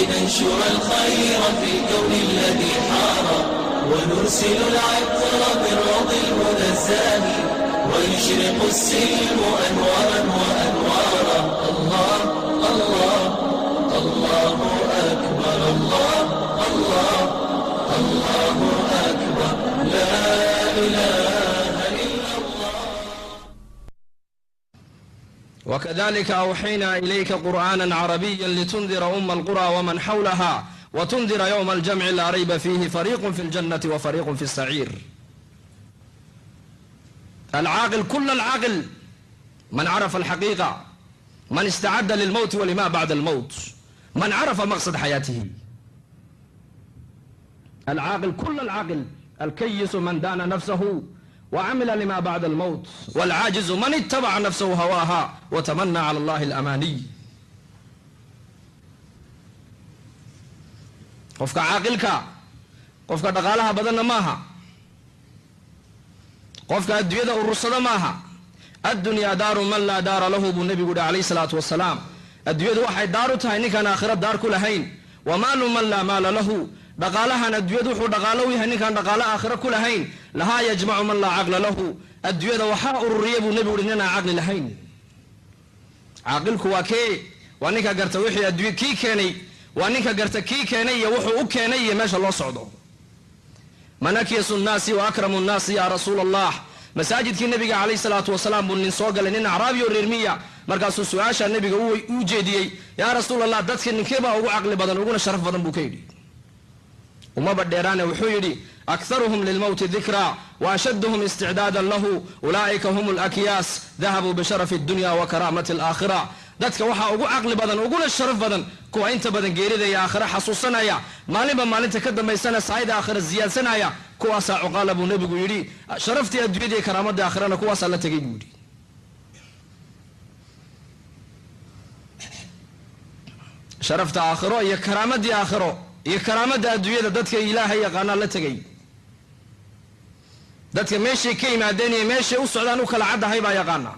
لننشر الخير في الكون الذي حار ونرسل العطر بالروض المنزه ويشرق السلم أنوارا وأنوارا الله الله الله أكبر الله الله الله أكبر لا إله إلا الله. وكذلك أوحينا إليك قرآنا عربيا لتنذر أم القرى ومن حولها وتنذر يوم الجمع لا ريب فيه فريق في الجنة وفريق في السعير. العاقل كل العاقل من عرف الحقيقة، من استعد للموت ولما بعد الموت، من عرف مقصد حياته. العاقل كل العاقل، الكيس من دان نفسه وعمل لما بعد الموت، والعاجز من اتبع نفسه هواها وتمنى على الله الأماني. qofka caaqilka qofka dhaqaalaha badanna maaha, qofka adduunyada urursada maaha. addunyaa daaru man laa daara lahu buu nebigu yihi calayhi salaatu wasalaam. adduunyadu waxay daar u tahay ninkaan aakhira daar ku lahayn. wa maalu man laa maala lahu, dhaqaalahan adduunyadu wuxuu dhaqaalo u yahay ninkaan dhaqaalo aakhira ku lahayn. lahaa yajmacu man laa caqla lahu, adduunyada waxaa ururiya buu nebigu yihi ninaan caqli lahayn. caaqilku waa kee? waa ninka garta wixii adduunya kii keenay, waa ninka garta kii keenay iyo wuxuu u keenay iyo meesha loo socdo. man akyasu nnaasi wa akramu nnaasi ya rasuula allah. masaajidkii nebiga calayhi salaatu wasalaam buu nin soo galay, nin acraabi oo reer miya. markaasuu su-aasha nebiga u jeediyey, yaa rasuul allah, dadka ninkee baa ugu caqli badan uguna sharaf badan buu ka yidhi. umaba dheeraane wuxuu yidhi, akharuhum lilmowti dikraa wa ashadduhum isticdaadan lahu ulaa'ika hum alakyaas dahabuu bisharafi addunya wa karaamati alaakhira. dadka waxaa ugu caqli badan uguna sharaf badan kuwa inta badan geerida iyo aakhira xasuusanaya, maalinba maalinta ka dambaysana saayida aakhira ziyaadsanaya. kuwaasaa cuqaala buu nebigu yidhi, sharaftii adduunyada iyo karaamadii aakhirana kuwaasaa la tegay buu yidhi. sharafta aakhiro iyo karaamadii aakhiro iyo karaamada adduunyada dadka ilaahay yaqaanaa la tegay. dadka meeshay ka yimaadeen iyo meeshay u socdaan u kala caddahay baa yaqaana.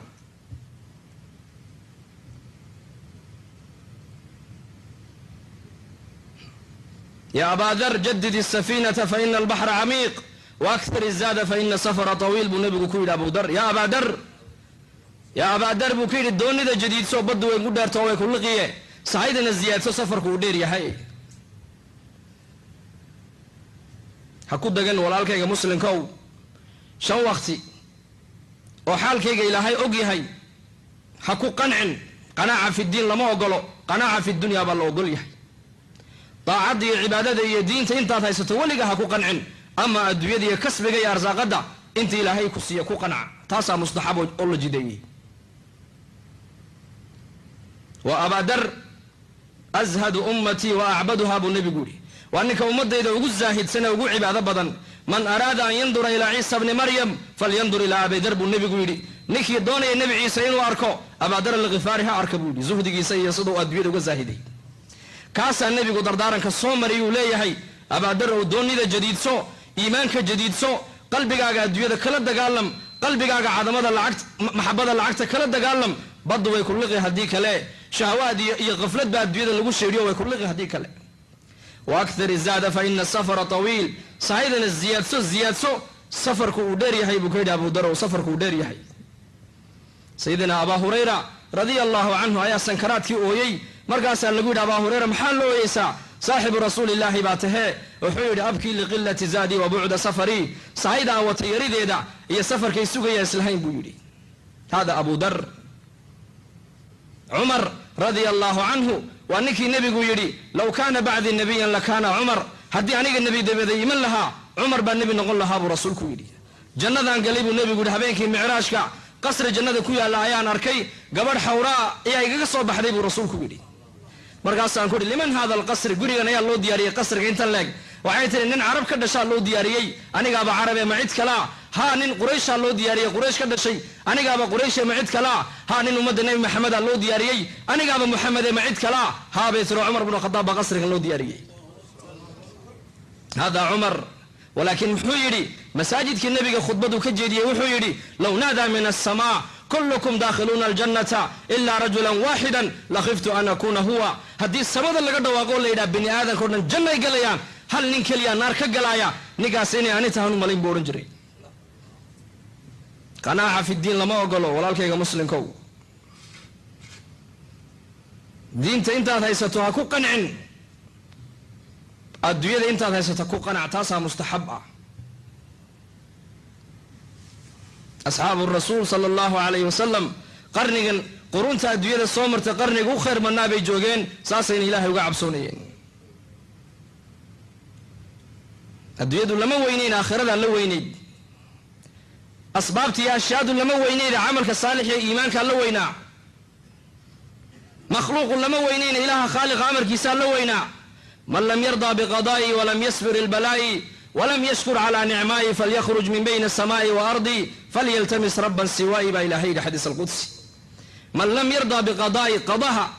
يا أبا ذر جدد السفينة فإن البحر عميق وأكثر الزاد فإن السفر طويل. بنبي كويل أبو ذر، يا أبا ذر، يا أبا ذر بكيل الدون إذا جديد سو بدو يقول دار توي كل غيه سعيدنا الزياد سو سفر كودير يا هاي حكود دجن ولا لك يا مسلم كو شو وقتي وحالك يا إلهي أوجي هاي حكو قناعة في الدين لما أقوله قناعة في الدنيا بالله أقول يا طاعتي عبادتي يا دين انت هيستولي حكو قنع. اما ادويدي كسبك يا ارزاقدا انت الهي كسي كو قنع تاسا مستحب الله جدي. وابا در ازهد امتي واعبدها بالنبي قولي وانك امتي اذا ugu zaahidsan ugu cibaado badan. man araada an yandura ila Isa ibn Maryam falyandur ila Abi Dar buu nebigu yidhi. ninkii doonaya nebi Ciise inuu arko Abaa Dar al-Ghifaari ha arka buu yidhi, zuhdigiisa iyo sidoo adduunyada uga zaahiday. kaasaa nebigu dardaaranka soo mariyuu leeyahay, Abaa Dar oo doonida jadiidso, iimaanka jadiidso, qalbigaaga adduunyada kala dagaalam, qalbigaaga cadamada lacagta maxabada lacagta kala dagaalam. baddu way ku liqi haddii kale, shahawaad iyo qaflad baa adduunyada lagu sheeriyo way ku liqi haddii kale. wa akthar izaada fa ina safara tawiil. sahaydana ziyaadso safarku uu dheer yahay buu ka yidhi Abu Dar oo safarku uu dheer yahay. sayidina Abaa Hurayra radia allahu canhu ayaa sankaraadkii ooyey. markaasaa lagu yidhi Abaa Hurayra maxaa loo ooyeysaa? saaxibu rasuulillaahi baa tahee. wuxuu yidhi abkii liqilati zaadi wa bucda safarii. sahaydaa wata yarideeda iyo safarkay sugaya islahayn buu yidhi. hada Abu Dar. cumar radia allahu canhu waa ninkii nebigu yidhi, low kaana bacdii nabiyan lakaana cumar. haddii aniga nebi dabada iman lahaa cumar baa nebi noqon lahaa buu rasuulku yidhi. jannadaan galay buu nebigu yidhi, habeenkii micraashka qasri jannada ku yaalla ayaan arkay, gabadh xawraa ayaa igaga soo baxday buu rasuulku yidhi. markaasaan ku yidhi, liman hada alqasri, gurigan ayaa loo diyaariyey qasriga intan leeg. waxay tihi, nin carab ka dhashaa loo diyaariyey. anigaaba carabe ma cid kalaa? haa, nin qurayshaa loo diyaariyey, quraysh ka dhashay. anigaaba qurayshe ma cid kalaa? haa, nin ummadda nebi maxamedaa loo diyaariyey. anigaaba muxamede ma cid kalaa? haa bay tiri, cumar bnu khadaab baa qasrigan loo diyaariyey. hada cumar. walaakiin muxuu yidhi masaajidkii nebiga khudbadu ka jeediyey wuxuu yidhi, low naadaa min asamaa كلكم داخلون الجنة إلا رجلا واحدا لخفت أن أكون هو هدي السمد اللي قد واقول لي بني آدم كورنا الجنة يقليان هل ننكليا نار كقلايا نقاسيني أني تهانو ملين بورنجري قناعة في الدين لما أقوله ولا الكيغ مسلم كو دين انت هيستوها كو قنع الدوية انت هيستوها كو قنع تاسها مستحبة أصحاب الرسول صلى الله عليه وسلم قرنيا قرونتا الدوية الصومر تقرنيا خير من نابي جوجين ساسين إلهي وقعب سونيين الدوية لما وينين آخرة لما وينين أسبابتي يا أشياء لما وينين عملك الصالح إيمانك لوينا مخلوق لما وينين إله خالق عمر كيسان لوينا من لم يرضى بقضائي ولم يصبر البلاء ولم يشكر على نعمائي فليخرج من بين السماء وأرضي فليلتمس ربا سوائي بإلهي حديث القدس من لم يرضى بقضائي قضاها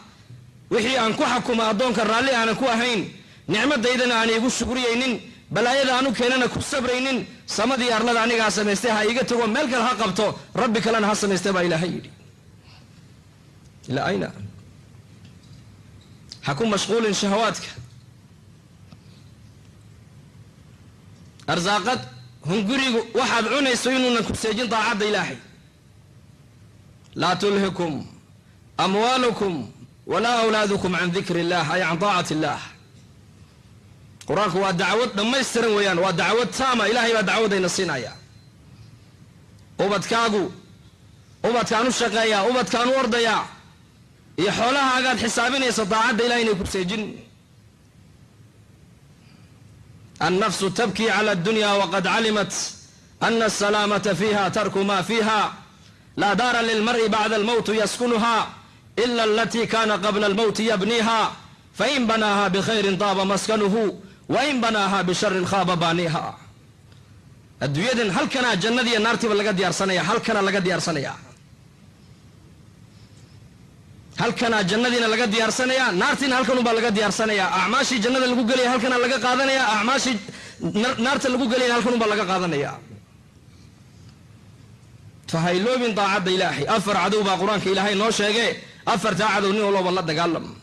وحي أنكو حكم أدونك الرالي أنكو أهين نعمة إذن أن يقول شكريين بلايدا أنو كيننا كسبرينين سمدي أرلد عنك هسميستيها يقتوا ملك الحقبتو ربك لن هسميستيها إلهي إلى أين حكون مشغول شهواتك أرزاقت هنقري واحد عنا يسوينون كسجين طاعة إلهي لا تلهكم أموالكم ولا أولادكم عن ذكر الله أي عن طاعة الله قرآنك ودعوت لما يسترن ويان ودعوت تامة إلهي ودعوت ينصينا وبد كاغو وبد كانوا شقايا وبد كانوا ورديا يحولها قال حسابين يستطاعد إلهي كسجين النفس تبكي على الدنيا وقد علمت أن السلامة فيها ترك ما فيها لا دار للمرء بعد الموت يسكنها إلا التي كان قبل الموت يبنيها فإن بناها بخير طاب مسكنه وإن بناها بشر خاب بانيها الدويدن هل كان جنة دي النار تبا لقد يارسانيا هل كان لقد يارسانيا هل كان جنة دي لقد يارسانيا نارتين هل كانوا لقد يارسانيا أعماشي جنة اللي هل كان لقد قادنيا أعماشي نارت اللي هل كانوا لقد قادنيا فهيلو من طاعة إلهي أفر عدو بقرآنك إلهي نوشيغي أفر تعدو نيو الله والله دقالم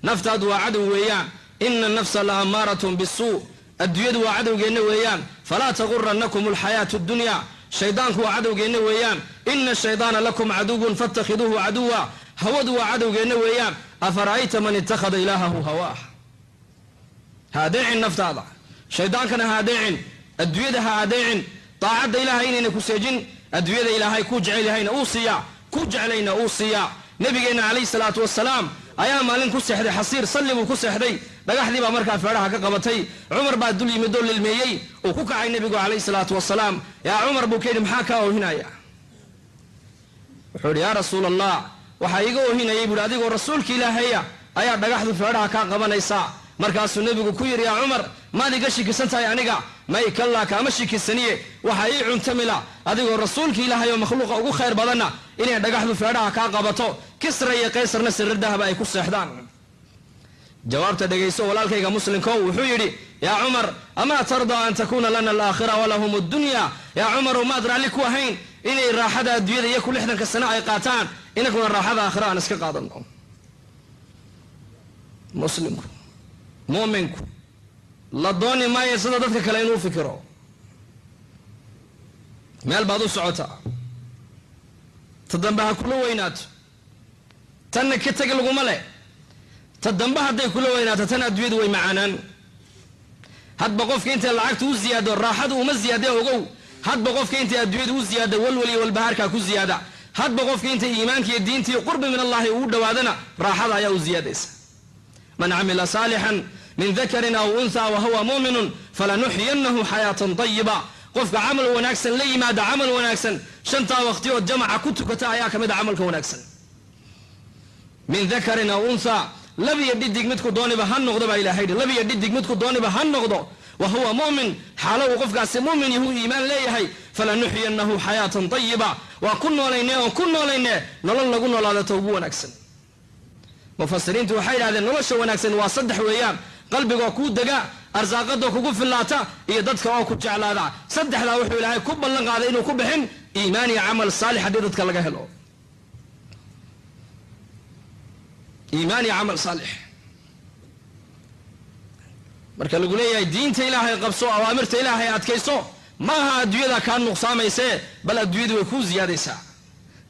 نفتاد وعدو ويان إن النفس لأمارة بالسوء الديد وعدو جينا ويان فلا تغرنكم الحياة الدنيا شيطانك وعدو جينا ويان إن الشيطان لكم عدو فاتخذوه عدوا هود وعدو جينا ويان أفرأيت من اتخذ إلهه هواه هادعين نفتاد شيطان كان هادعين الديد هادعين طاعة إلهين إنكو سيجين الدوية إلهي كوجعلين أوصيا كوجعلين أوصيا نبينا عليه الصلاة والسلام أيام مالين كسحدي حصير صلبوا كسحدي دغحدي با marka feeraha ka qabatay Umar baa dul yimid oo lilmeeyay oo ku kacay nabigu عليه الصلاة والسلام يا عمر buu keenay maxaa ka oohinaya wuxuu ya rasuul Allah waxa iga oohinayay buu adigoo rasuulka Ilaahay ayaa dhagaxdu feeraha ka qabanaysa markaasuu nabigu ku yiri ya Umar maad iga shikisantahay aniga may kala kama shikisaniye waxa ay cuntamila adigoo rasuulka Ilaahay oo makhluuqa ugu khayr badana inay dhagaxdu feeraha ka qabato kisra iyo qaysarna sirridahaba ay ku seexdaan jawaabta dhageyso walaalkayga muslimka wuxuu yiri ya Umar ama tarda an takuna lana al-akhirah wa lahum ad-dunya ya Umar ma adra liku hayn inay raaxada adduunyada iyo ku 60 sano ay qaataan inaguna raaxada aakhira aan iska qaadano muslimku mu'minku la dooni maayo sida dadka kale inuu fikiro meel baad u socotaa tadambaha kula weynaato tan ka tag lagu male tadambaha haday kula weynaato tan adduunyadu way macaanaan hadba qofka inta lacagtu u ziyaado raaxadu uma ziyaado ogow hadba qofka inta adduunyadu u ziyaado walwali wal baharka ku ziyaada hadba qofka inta iimaanka iyo diinta iyo qurbi min Allah uu dhawaadana raaxada ayaa u ziyaadaysa man amila salihan من ذكر أو أنثى وهو مؤمن فلنحيينه حياة طيبة قفك عمل وناكسن لي ما دا عمل وناكسن شنطة وقتي والجمع كنت كتاياك مدى عملك وناكسن من ذكر أو أنثى لبي يديك متكو دوني بهان نغضو إلى هيدي لبي يديك متكو دوني بهان نغضو وهو مؤمن حاله قفك مؤمن هو إيمان لي هي فلنحيينه حياة طيبة وكنا لينا نلن لقنا لا توبو وناكسن مفسرين توحيد هذا نلش وناكسن وصدح ويام قلبك وكو دقا أرزاقته كوكو في اللاتا يددك وكو جعلادا صدح لا وحو إلهي كوب اللنقاذ إنو كوبحن إيماني عمل صالح ديدتك لقاهلو iimaan iyo camal saalix marka lagu leeyahay diinta ilaahay qabso awaamirta ilaahay adkayso maaha adduunyada kaa nuqsaamaysee bal adduunyadu way kuu ziyaadaysaa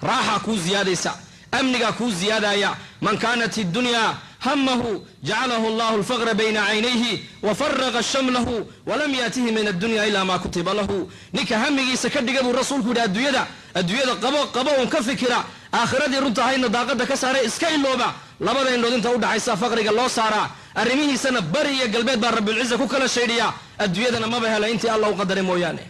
raaxa kuu ziyaadaysa amnigaa kuu ziyaadaya man kaanat iddunya hamahu jacalahu allahu alfaqra bayna caynayhi wafaraqa shamlahu walam yaatihi min addunya ilaa maa kutiba lahu ninka hamigiisa ka dhiga buu rasuulku yidhi adduunyada qabo uun ka fikira aakhiradii runta ahaydna daaqada ka saare iska ilooba labada indhood inta udhaxaysa faqriga loo saaraa arrimihiisana bari iyo galbeed baa rabbilciza ku kala shaydhiya adduunyadana maba hela intii allah u qadaray mooyaane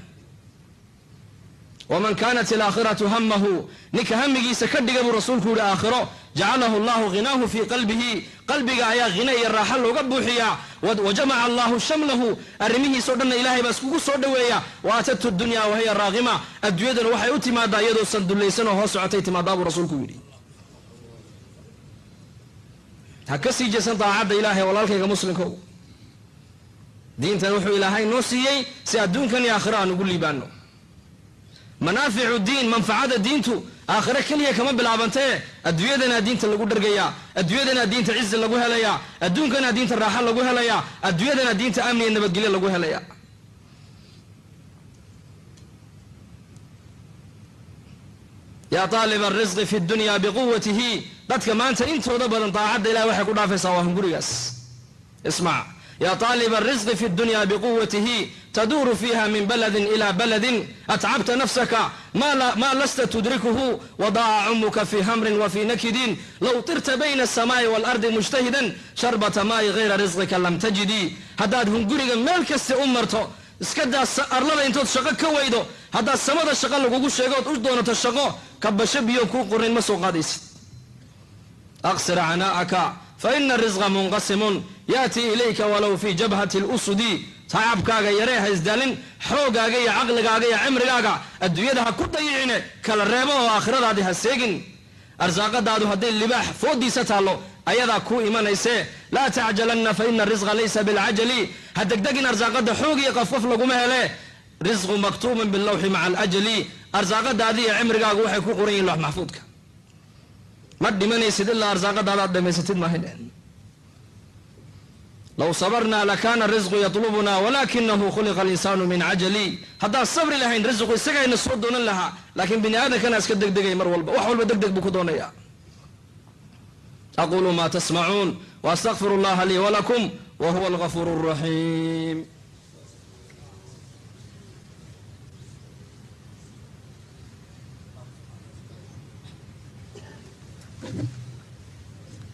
waman kaanat alaakhiratu hamahu ninka hamigiisa ka dhiga buu rasuulku yihi aakhiro jacalahu allahu ghinaahu fii qalbihi qalbiga ayaa hina iyo raaxa looga buuxiyaa wajamaca allahu shamlahu arrimihiisao dhanna ilaahay baa iskugu soo dhoweeya wa aatatu dunya wahiya raaqima adduunyadana waxay u timaadaa iyadoo sandullaysan oo hoos socotay timaadaa buu rasuulku yidhi ha ka sii jeesan daacadda ilaahay walaalkayga muslimkow diintan wuxuu ilaahay noo siiyey si adduunkan iyo aakhiro aan ugu liibaano manaaficu diin manfacada diintu aakhiro keliya kama bilaabantee adduunyadana diinta lagu dhargayaa adduunyadana diinta cizi lagu helayaa adduunkana diinta raaxo lagu helayaa adduunyadana diinta amni iyo nabadgelyo lagu helayaa yaa طaalib الrisqi fi اdunya biquwatihi dadka maanta intooda badan daacadda ilahay waxay ku dhaafaysaa waa hungurigaas ismac يا طالب الرزق في الدنيا بقوته تدور فيها من بلد إلى بلد أتعبت نفسك ما لست تدركه وضاع عمك في همر وفي نكد لو طرت بين السماء والأرض مجتهدا شربة ماء غير رزقك لم تجدي هداد هنقرق مالك استأمرته اسكدا أرلنا انتو تشقى كويدو هداد سمد الشقى لقوقو الشيقات أجدون تشقى كبشبيو كو قرين مسو قاديس أقصر عناءك فإن الرزق منقسم يأتي إليك ولو في جبهة الأسد تعبكاغا يريها ازدالين حوغاغا يا عقلغاغا يا عمرغاغا الدنيا كو ضيعين كلا ريبو واخرتادي هسيغين ارزاقدادو هدي اللباح فودي ستالو ايدا كو ايمانيسه لا تعجلن فإن الرزق ليس بالعجل هدقدقين ارزاقدا حوغي قفف لغوما هله رزق مكتوب باللوح مع الأجل ارزاقدادي يا عمرغاغا waxay ku qoran yihiin loox maxfuudka ما دمنيسد إلا أرزاق دالات دميستد ما هنين لو صبرنا لكان الرزق يطلبنا ولكنه خلق الإنسان من عجلي هذا الصبر لهين رزق يسقى نسود دون لها لكن بني آدم كان أسكت دق دقي مر والب وحول بدق دق بكدونيا أقول ما تسمعون وأستغفر الله لي ولكم وهو الغفور الرحيم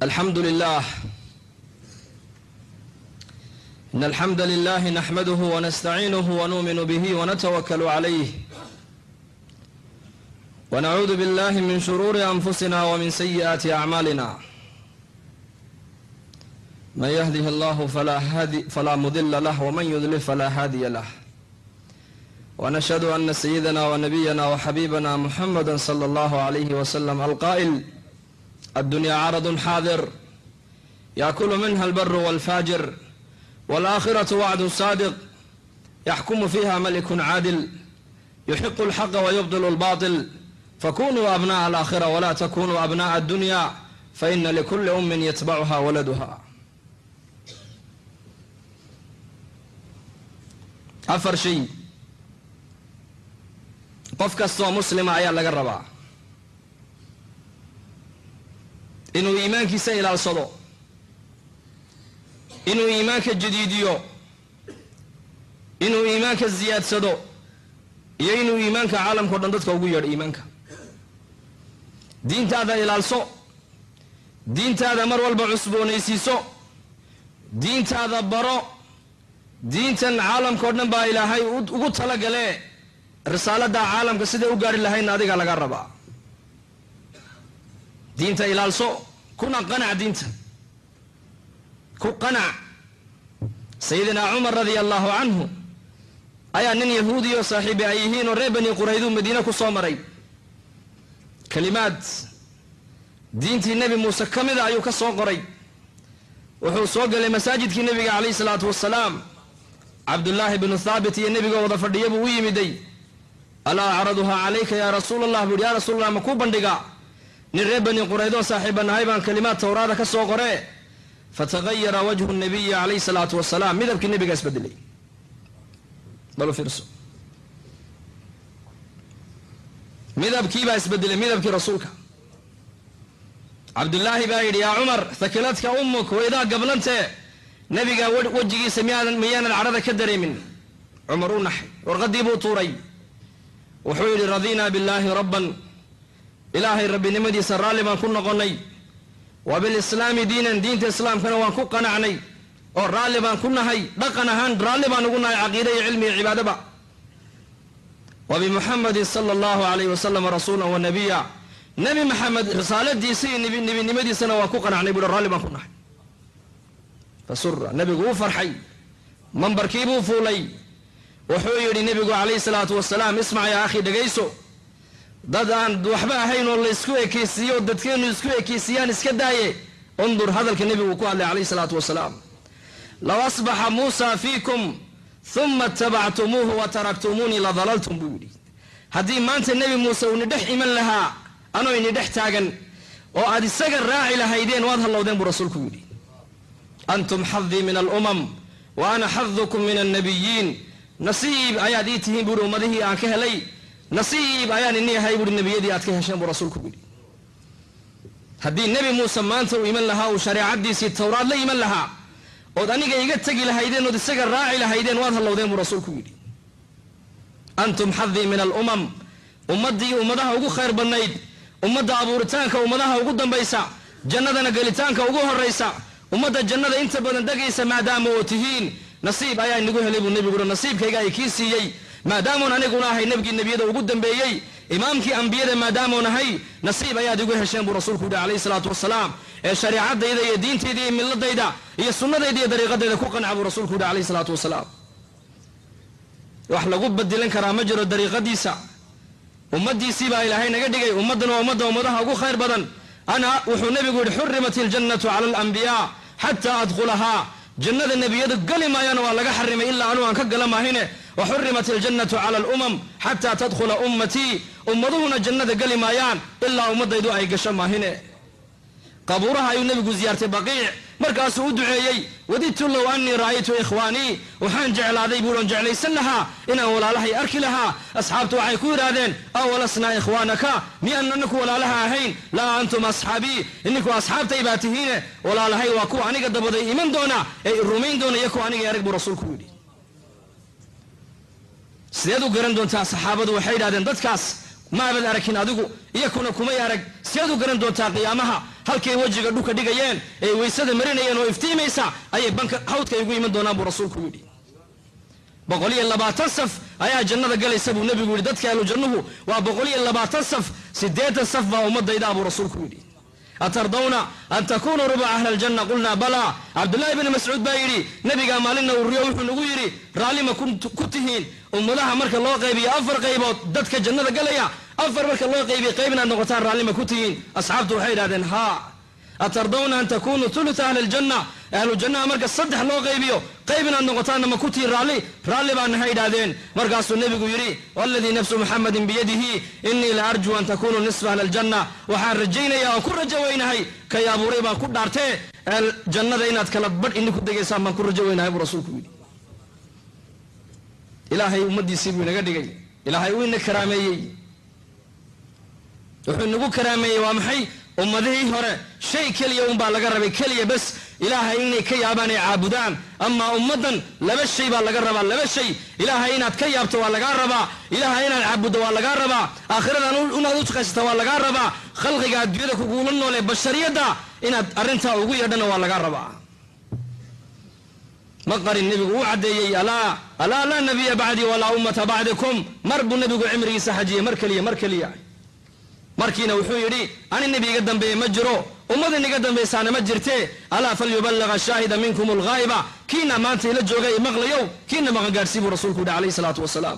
الحمد لله إن الحمد لله نحمده ونستعينه ونؤمن به ونتوكل عليه ونعوذ بالله من شرور أنفسنا ومن سيئات أعمالنا من يهده الله فلا مضل له ومن يضلل فلا هادي له ونشهد أن سيدنا ونبينا وحبيبنا محمدا صلى الله عليه وسلم القائل الدنيا عرض حاضر يأكل منها البر والفاجر والآخرة وعد صادق يحكم فيها ملك عادل يحق الحق ويبطل الباطل فكونوا أبناء الآخرة ولا تكونوا أبناء الدنيا فإن لكل أم يتبعها ولدها أفر شيء قفك الصوم مسلم عيال لقربا inuu iimaankiisa ilaalsado inuu iimaanka jadiidiyo inuu iimaanka ziyaadsado iyo inuu iimaanka caalamka dhan dadka ugu yeedho iimaanka diintaada ilaalso diintaada mar walba cusboonaysiiso diintaada baro diintan caalamka dhan baa ilaahay ugu talagale risaalada caalamka sida u gaari lahayn adiga laga rabaa diinta ilaalso kuna qanac diinta ku qanac sayidina Umar radiyallahu anhu ayaa nin yahuudi oo saaxiib ay yihiin oo reer bani quraydu madiina ku soo maray kalimaad diintii nabi Muuse kamida ayuu ka soo qoray wuxuu soo galay masaajidkii nabiga kaleey salaatu wassalaam Abdullah ibn Thabit iyo nabiga wada fadhiyay buu yimiday ala araduha alayka ya rasuulallah ya rasuulallah ma ku bandhiga نرى بني قريظة صاحب النهايبان كلمات توراة كسو قرأ فتغير وجه النبي عليه الصلاة والسلام مذهب النبي قاس بدلي بلو فرسو مذهب كي باس بدلي مذهب كي رسولك عبد الله بايد يا عمر ثكلتك أمك وإذا قبلنت نبي وجهي ميان العرض كدري من عمر نحي ورغدي بوطوري وحويل رضينا بالله ربا إلهي ربي نمدي سرالي ما كنا قني وبالإسلام دينا دين الإسلام كنا وانكو قنعني ورالي ما كنا هاي دقنا هان رالي ما نقولنا عقيدة علمي عبادة با وبمحمد صلى الله عليه وسلم رسولا ونبيا نبي محمد رسالة دي سي نبي نمدي سنة وانكو قنعني بل رالي ما كنا هاي فسر نبي قو فرحي منبر كيبو فولي وحويل نبي عليه الصلاة والسلام اسمع يا أخي دقيسو دادان دوحبا هين والله اسكو اكيسيو دادكينو اسكو اكيسيان اسكدايه انظر هذا النبي وقال عليه الصلاة والسلام لو أصبح موسى فيكم ثم اتبعتموه وتركتموني لضللتم بولي هذه ما أنت النبي موسى وندح إيمان لها أنا وندح تاغن وأدي السجر راعي لهيدين واضح الله دين برسولكم بولي أنتم حظي من الأمم وأنا حظكم من النبيين نصيب أياديتهم بولو مده آنكه لي نصيب أيان إني هاي بود النبي يدي أتكه هشام برسولكم بولي هدي النبي موسى ما أنت وإيمان لها وشريعة دي سي التوراة لا إيمان لها وداني جاي تجي لهيدين ودي السجر راعي لهيدين واضح الله دين برسولكم بولي أنتم حظي من الأمم أمدي أمدها وجو خير بنيد أمد أبورتانك أمدها وجو دنبيسا جندنا قلتانك وجوها الرئيسا أمد الجنة أنت بدن دقيسا ما دام وتهين نصيب أيان نقول هلي النبي يقول نصيب كي جاي كيسي ما دام أنا قلنا هاي نبي النبي ده وجود دنبيي إمامك أنبياء ما دام أنا هاي نصيب أيان يقول هشام برسولك عليه الصلاة والسلام الشريعة ده إذا يدين تدي من الله ده هي السنة ده إذا طريقة ده كوكنا عبر رسولك عليه الصلاة والسلام وإحنا قب بدلن كرامة جرى الطريقة دي سا ومدي سيبا إلى هاي نجدي ومدنا ومدها وجو خير بدن أنا وحنبي يقول حرمت الجنة على الأنبياء حتى أدخلها جنة النبي يدق قل ما ينوى لقى حرم إلا أنو أنك قل ما هنا وحرمت الجنة على الأمم حتى تدخل أمتي أمضونا الجنة قل ما يان إلا أمض يدو أي قشم ما هنا قبورها ينبي زيارة بقيع مركز ودعيي وديت لو أني رأيت إخواني وحان جعل هذا يقولون جعل يسنها إن ولا لها أركي لها أصحابته عيكور هذين أو لسنا إخوانك مئن أنك ولا لها هين لا أنتم أصحابي إنكم أصحاب تيباتهين ولا لها وكو عنك الدبضي إيمان دونا الرومين دونا يكو عنك يرقب رسولكم يدي سيادو قرن دون تا صحابة وحيد هذين دتكاس ما بد أركين أدوكو يكون كوما يرق سيادو قرن دون تا قيامها halkay wajiga dhulka dhigayeen ee weysada marinayeen oo iftiimaysa ayay banka hawdka ugu iman doonaan buu rasuulku yiri 120 saf ayaa jannada galaysa buu nabigu yiri dadka ahlu jannuhu waa 120 saf 8 saf baa ummadayda buu rasuulku yiri atardawna an takunu ruba ahli aljanna qulna bala abdullah ibn mas'ud baa yiri nabiga maalina uu riyo wuxuu nagu yiri raalima kuntihiin ummadaha marka loo qaybiyo afar qaybood dadka jannada galaya أفر مرك الله قيبي قيبنا النقطان رالي ما كنتين أصحابته وحيد هذين ها أترضون أن تكونوا ثلث أهل الجنة أهل الجنة مرك الصدح الله قيبيو قيبنا النقطان ما كنتين رالي بأن هيد هذين مرك أصل النبي يري والذي نفس محمد بيده إني لأرجو أن تكونوا نصف أهل الجنة وحان رجينا يا وكل رجوينا هاي كي أبو ريبا كل دارته الجنة دينا تكلب بر إني كنت جيسام من كل رجوينا هاي برسولك يري إلهي أمدي سيبونا قد جاي إلهي وين كرامي wuxuu nagu karaameeyay waa maxay ummadihii hore shay kaliya un baa laga rabay kaliya bas ilaahay inay ka yaabaan ay caabudaan ama ummadan laba shay baa laga rabaa laba shay ilaahay inaad ka yaabto waa laga rabaa ilaahay inaad caabudo waa laga rabaa aakhiradan inaad u shaqaysato waa laga rabaa khalqiga adduunyada kugu nool ee bashariyada inaad arinta ugu yeedhana waa laga rabaa مقر النبي وعدي ألا لا نبي بعدي ولا أمة بعدكم مرب النبي عمري سحجي مركلية مركينا وحيري أنا النبي قدم بمجرو ومدني قدم بسانة مجرتي ألا فليبلغ الشاهد منكم الغائبة كينا ما أنت لجوغي مغليو كينا ما قارسيب رسولك عليه الصلاة والسلام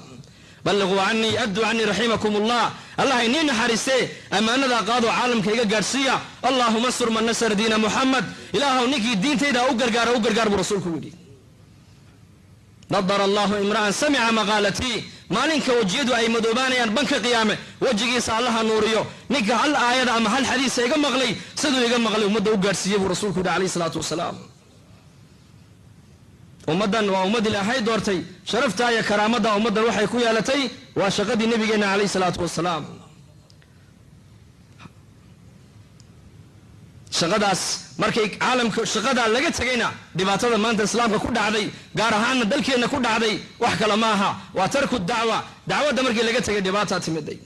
بلغوا عني أدوا عني رحمكم الله الله إنين حارسي أما أنا ذا قادوا عالم كي قارسية اللهم استر من نصر دين محمد إله نكي الدين تيدا أقرقار برسولك ودي نظر الله امرأ سمع مقالتي maalinka wajiyadu ay madoobaanayaan banka qiyaame wajigiisa allaha nuuriyo ninka hal aayada ama hal xadiisa iga maqlay siduu iga maqlay ummadda u gaadhsiiyey buu rasuulku yidhi calayhi salaatu wasalaam. ummaddan waa ummad ilaahay doortay, sharaftaa iyo karaamadda ummaddan waxay ku yeelatay waa shaqadii nabigeenna calayhi salaatu wasalaam. shaqadaas markay caalamka shaqadaa laga tegayna dhibaatada maanta islaamka ku dhacday gaar ahaanna dalkeenna ku dhacday wax kale ma aha, waa tarku dacwa. dacwadda markii laga tegay dhibaataa timiday.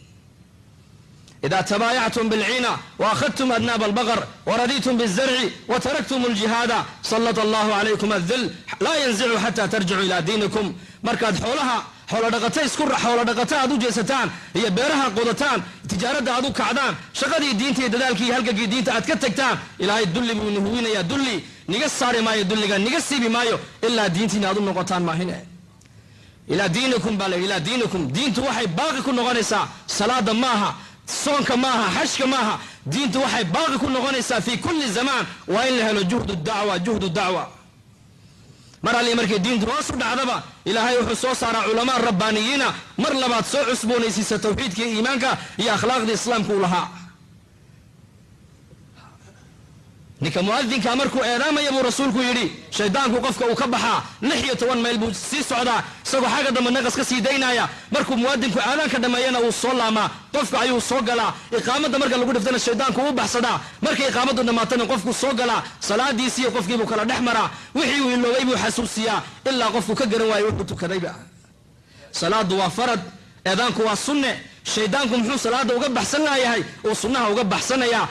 إذا تبايعتم بالعينة وأخذتم أذناب البقر ورضيتم بالزرع وتركتم الجهاد سلط الله عليكم الذل لا ينزع حتى ترجعوا إلى دينكم. مركز حولها حول دقتي اسكر حول دقتي أدو جيستان هي بيرها قودتان تجارة أدو كعدان شغدي دينتي دلالكي هلقي دينتي أتكتكتان إلى هاي الدلي بنهوين يا دلي نقصاري ما يدلي نقصي بمايو إلا دينتي نادو نقطان ما هنا إلى دينكم بل إلى دينكم دينتو وحي باقي كن نغنسا صلاة ماها صونك ماها حشك ماها دينتو وحي باقي كن نغنسا في كل زمان وإن لها جهد الدعوة جهد الدعوة. مر اللي مركي دينتو واسو دعدبا إلى هاي وحسو صار علماء ربانيين مر لبات سو عصبوني سيسا توحيدك إيمانك يا أخلاق الإسلام كلها. ninka muadinka markuu eedaamaya buu rasuulku yidhi shaydaanku qofka uu ka baxaa 16 mayl buu sii socdaa isagoo xagga dambe naqas ka sii daynaya. markuu muadinku aadaanka dhameeyana uu soo laamaa qofka ayuu soo galaa. iqaamada marka lagu dhiftana shaydaanku uu baxsadaa. markay iqaamadu dhamaatana qofku soo galaa salaadiisii qofkii buu kala dhex maraa wixii uu iloobay buu xasuusiyaa ilaa qofku ka garan waayo wuxuu tukadayba. salaadu waa farad, eedaanku waa sunne. shaydaanku muxuu salaada uga baxsan lahayahay oo sunnaha uga baxsanaya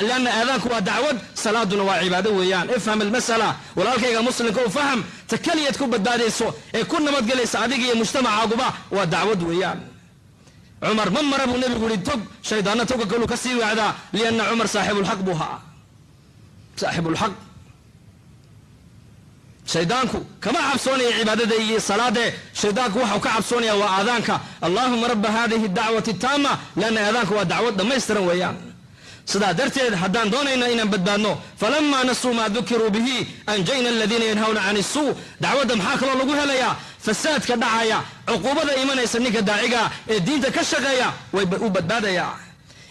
laana aadaanku waa dacwad salaaduna waa cibaado weeyaan. ifham almasala walaalkayga muslimka u faham takaliyad ku badbaadayso ee ku nabadgelaysa adiga iyo mujtamacaaguba waa dacwad weeyaan. cumar ma mara buu nabigu yidhi tog shaydaanna toga kaluu ka sii wacdaa lianna cumar saaxibulxaq buu ahaa saaxibulxaq. shaydaanku kama cabsoonaya cibaadada iyo salaade shaydaanku waxau ka cabsoonaya waa aadaanka. allahuma rabba hadihi dacwati taama laanna aadaanku waa dacwad dhammaystiran weeyaan. sidaa darteed haddaan doonayna inaan badbaadno falamaa nasuu maa dukiruu bihi anjayna aladiina yanhawna can isuu. dacwadda maxaa kaloo lagu helayaa fasaadka dhacaya cuquubada imanaysa ninka daaciga ee diinta ka shaqeeya way u badbaadaya.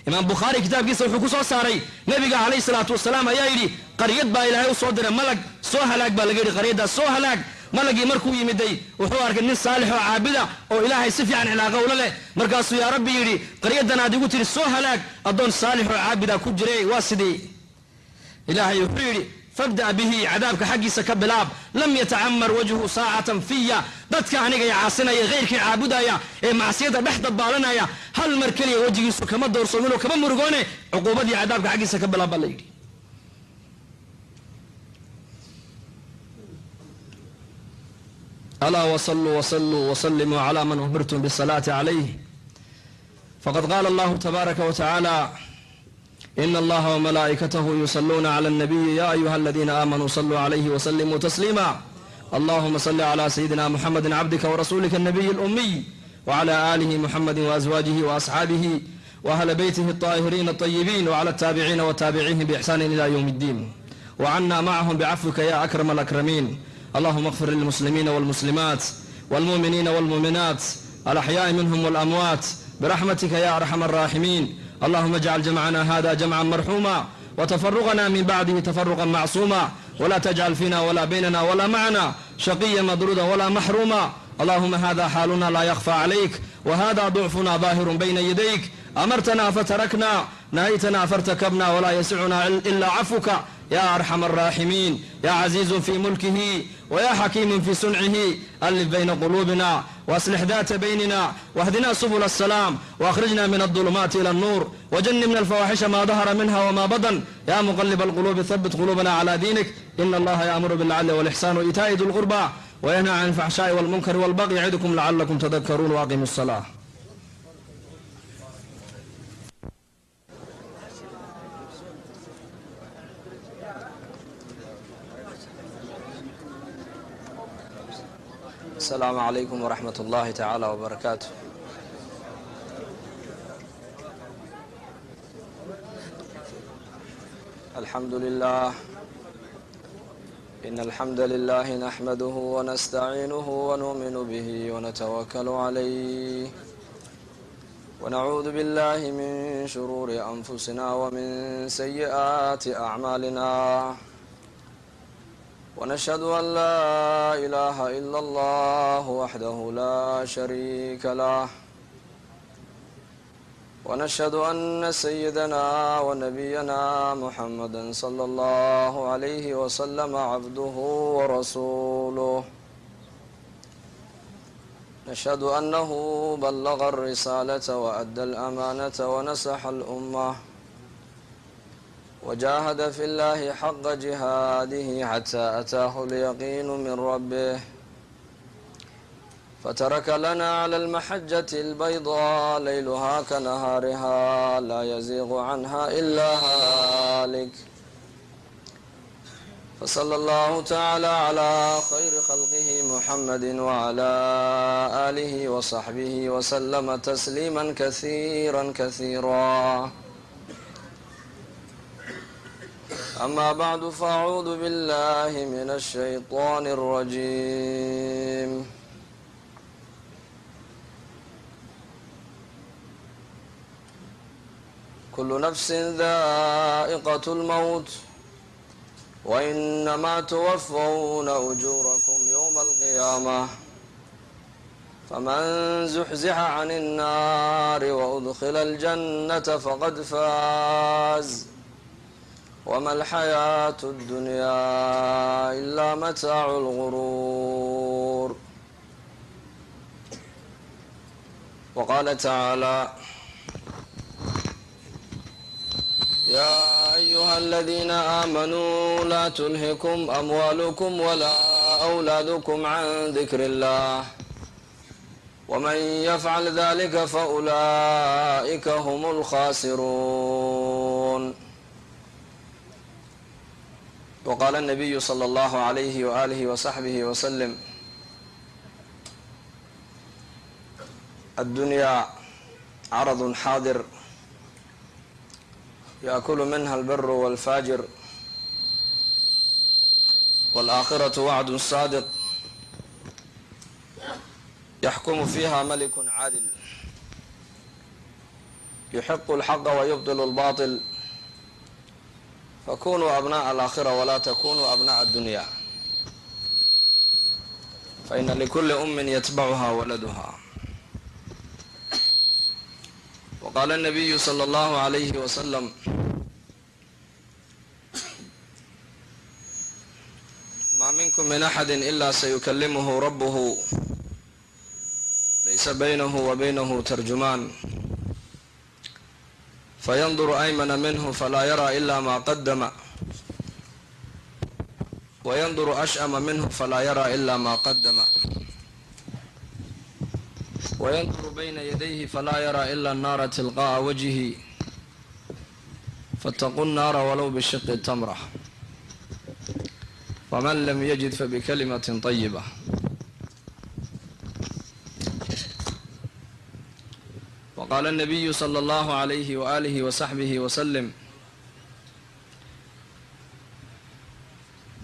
imaam bukhaari kitaabkiisa wuxuu ku soo saaray nabiga calayhi salaatu wasalaam ayaa yidhi qaryad baa ilaahay u soo diray malag soo halaag baa laga yidhi qaryaddaas soo halaag. malagii markuu yimiday wuxuu arkay nin saalix oo caabida oo ilaahay si fiican cilaaqa ula leh. markaasuu yaa rabbi yidhi qaryaddan aad igu tiri soo halaag addoon saalix oo caabida ku jiray waa sidii. ilaahay wuxuu yidhi fabda bihi cadaabka xaggiisa ka bilaab lam yatacamar wajhu saacatan fiya. dadka aniga caasinaya keyrkii caabudaya ee macsiyada dhex dabaalanaya hal mar keliya wajigiisu kama doorsoomin oo kama murugoone cuquubadii cadaabka xaggiisa ka bilaab baa la yidhi. ألا وصلوا وصلوا وسلموا على من أمرتم بالصلاة عليه فقد قال الله تبارك وتعالى إن الله وملائكته يصلون على النبي يا أيها الذين آمنوا صلوا عليه وسلموا تسليما. اللهم صل على سيدنا محمد عبدك ورسولك النبي الأمي وعلى آله محمد وأزواجه وأصحابه وأهل بيته الطاهرين الطيبين وعلى التابعين وتابعيهم بإحسان إلى يوم الدين وعنا معهم بعفوك يا أكرم الأكرمين. اللهم اغفر للمسلمين والمسلمات والمؤمنين والمؤمنات الأحياء منهم والأموات برحمتك يا أرحم الراحمين. اللهم اجعل جمعنا هذا جمعا مرحوما وتفرقنا من بعده تفرقا معصوما ولا تجعل فينا ولا بيننا ولا معنا شقيا مضرودا ولا محروما. اللهم هذا حالنا لا يخفى عليك وهذا ضعفنا ظاهر بين يديك. أمرتنا فتركنا نهيتنا فارتكبنا ولا يسعنا إلا عفوك يا أرحم الراحمين. يا عزيز في ملكه ويا حكيم في صنعه ألف بين قلوبنا وأصلح ذات بيننا واهدنا سبل السلام وأخرجنا من الظلمات إلى النور وجنبنا الفواحش ما ظهر منها وما بطن. يا مقلب القلوب ثبت قلوبنا على دينك. إن الله يأمر بالعدل والإحسان وإيتاء ذي القربى وينهى عن الفحشاء والمنكر والبغي يعظكم لعلكم تذكرون وأقيموا الصلاة. السلام عليكم ورحمة الله تعالى وبركاته. الحمد لله إن الحمد لله نحمده ونستعينه ونؤمن به ونتوكل عليه ونعوذ بالله من شرور أنفسنا ومن سيئات أعمالنا ونشهد أن لا إله إلا الله وحده لا شريك له ونشهد أن سيدنا ونبينا محمدا صلى الله عليه وسلم عبده ورسوله نشهد أنه بلغ الرسالة وأدى الأمانة ونصح الأمة وجاهد في الله حق جهاده حتى أتاه اليقين من ربه فترك لنا على المحجة البيضاء ليلها كنهارها لا يزيغ عنها إلا هالك فصلى الله تعالى على خير خلقه محمد وعلى آله وصحبه وسلم تسليما كثيرا كثيرا أما بعد فأعوذ بالله من الشيطان الرجيم كل نفس ذائقة الموت وإنما توفون أجوركم يوم القيامة فمن زحزح عن النار وأدخل الجنة فقد فاز وما الحياة الدنيا إلا متاع الغرور وقال تعالى يا أيها الذين آمنوا لا تلهكم أموالكم ولا أولادكم عن ذكر الله ومن يفعل ذلك فأولئك هم الخاسرون وقال النبي صلى الله عليه وآله وصحبه وسلم الدنيا عرض حاضر يأكل منها البر والفاجر والآخرة وعد صادق يحكم فيها ملك عادل يحق الحق ويبطل الباطل فكونوا أبناء الآخرة ولا تكونوا أبناء الدنيا فإن لكل أم يتبعها ولدها وقال النبي صلى الله عليه وسلم ما منكم من أحد إلا سيكلمه ربه ليس بينه وبينه ترجمان فينظر أيمن منه فلا يرى إلا ما قدم وينظر أشأم منه فلا يرى إلا ما قدم وينظر بين يديه فلا يرى إلا النار تلقاء وجهه فاتقوا النار ولو بشق تمرة ومن لم يجد فبكلمة طيبة وقال النبي صلى الله عليه وآله وصحبه وسلم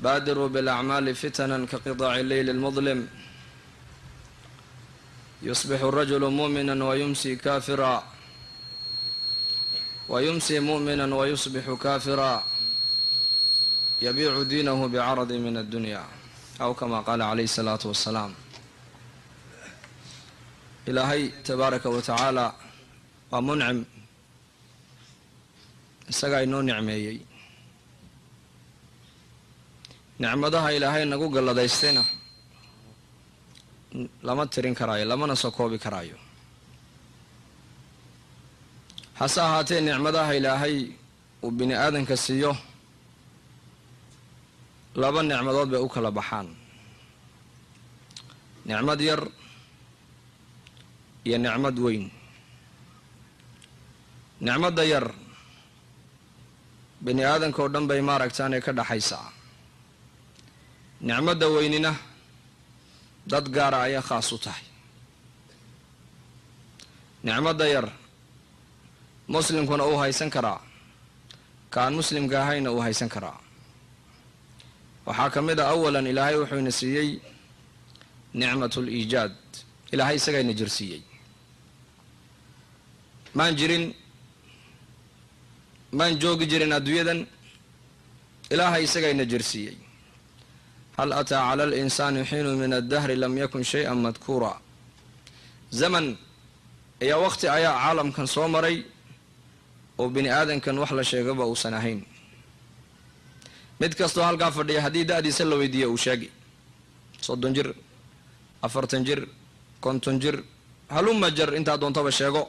بادروا بالأعمال فتنا كقطع الليل المظلم يصبح الرجل مؤمنا ويمسي كافرا ويمسي مؤمنا ويصبح كافرا يبيع دينه بعرض من الدنيا أو كما قال عليه الصلاة والسلام إلهي تبارك وتعالى ومنعم isagaa inoo nicmeeyey nicmadaha ilaahay nagu galladaystayna lama tirin karaayo lamana soo koobi karaayo hase ahaatee nicmadaha ilaahay uu bini aadanka siiyo laba nicmadood bay u kala baxaan nicmad yar iyo nicmad weyn nicmadda yar bini aadanka oo dhan bay maaragtaanay ka dhaxaysaa nicmadda weynina dad gaara ayaa khaas u tahay nicmadda yar muslimkuna uu haysan karaa kaan muslimka ahayna uu haysan karaa waxaa ka mid a awalan ilaahay wuxuu ina siiyey nicmatu liijaad. ilaahay isagaa ina jirsiiyey, maan joogi jirin adduunyadan. ilaahay isagaa ina jirsiiyey. hal ataa cala alinsaani xiinu min addahri lam yakun shay-an madkuura. zaman ayaa waqti ayaa caalamkan soo maray oo bini aadankan wax la sheegaba uusan ahayn. mid kastoo halkaa fadhiya haddii da-diisa la weydiiya uu sheegi 30 jir 40 jir 50 jir haluma jar intaa doontaba sheego.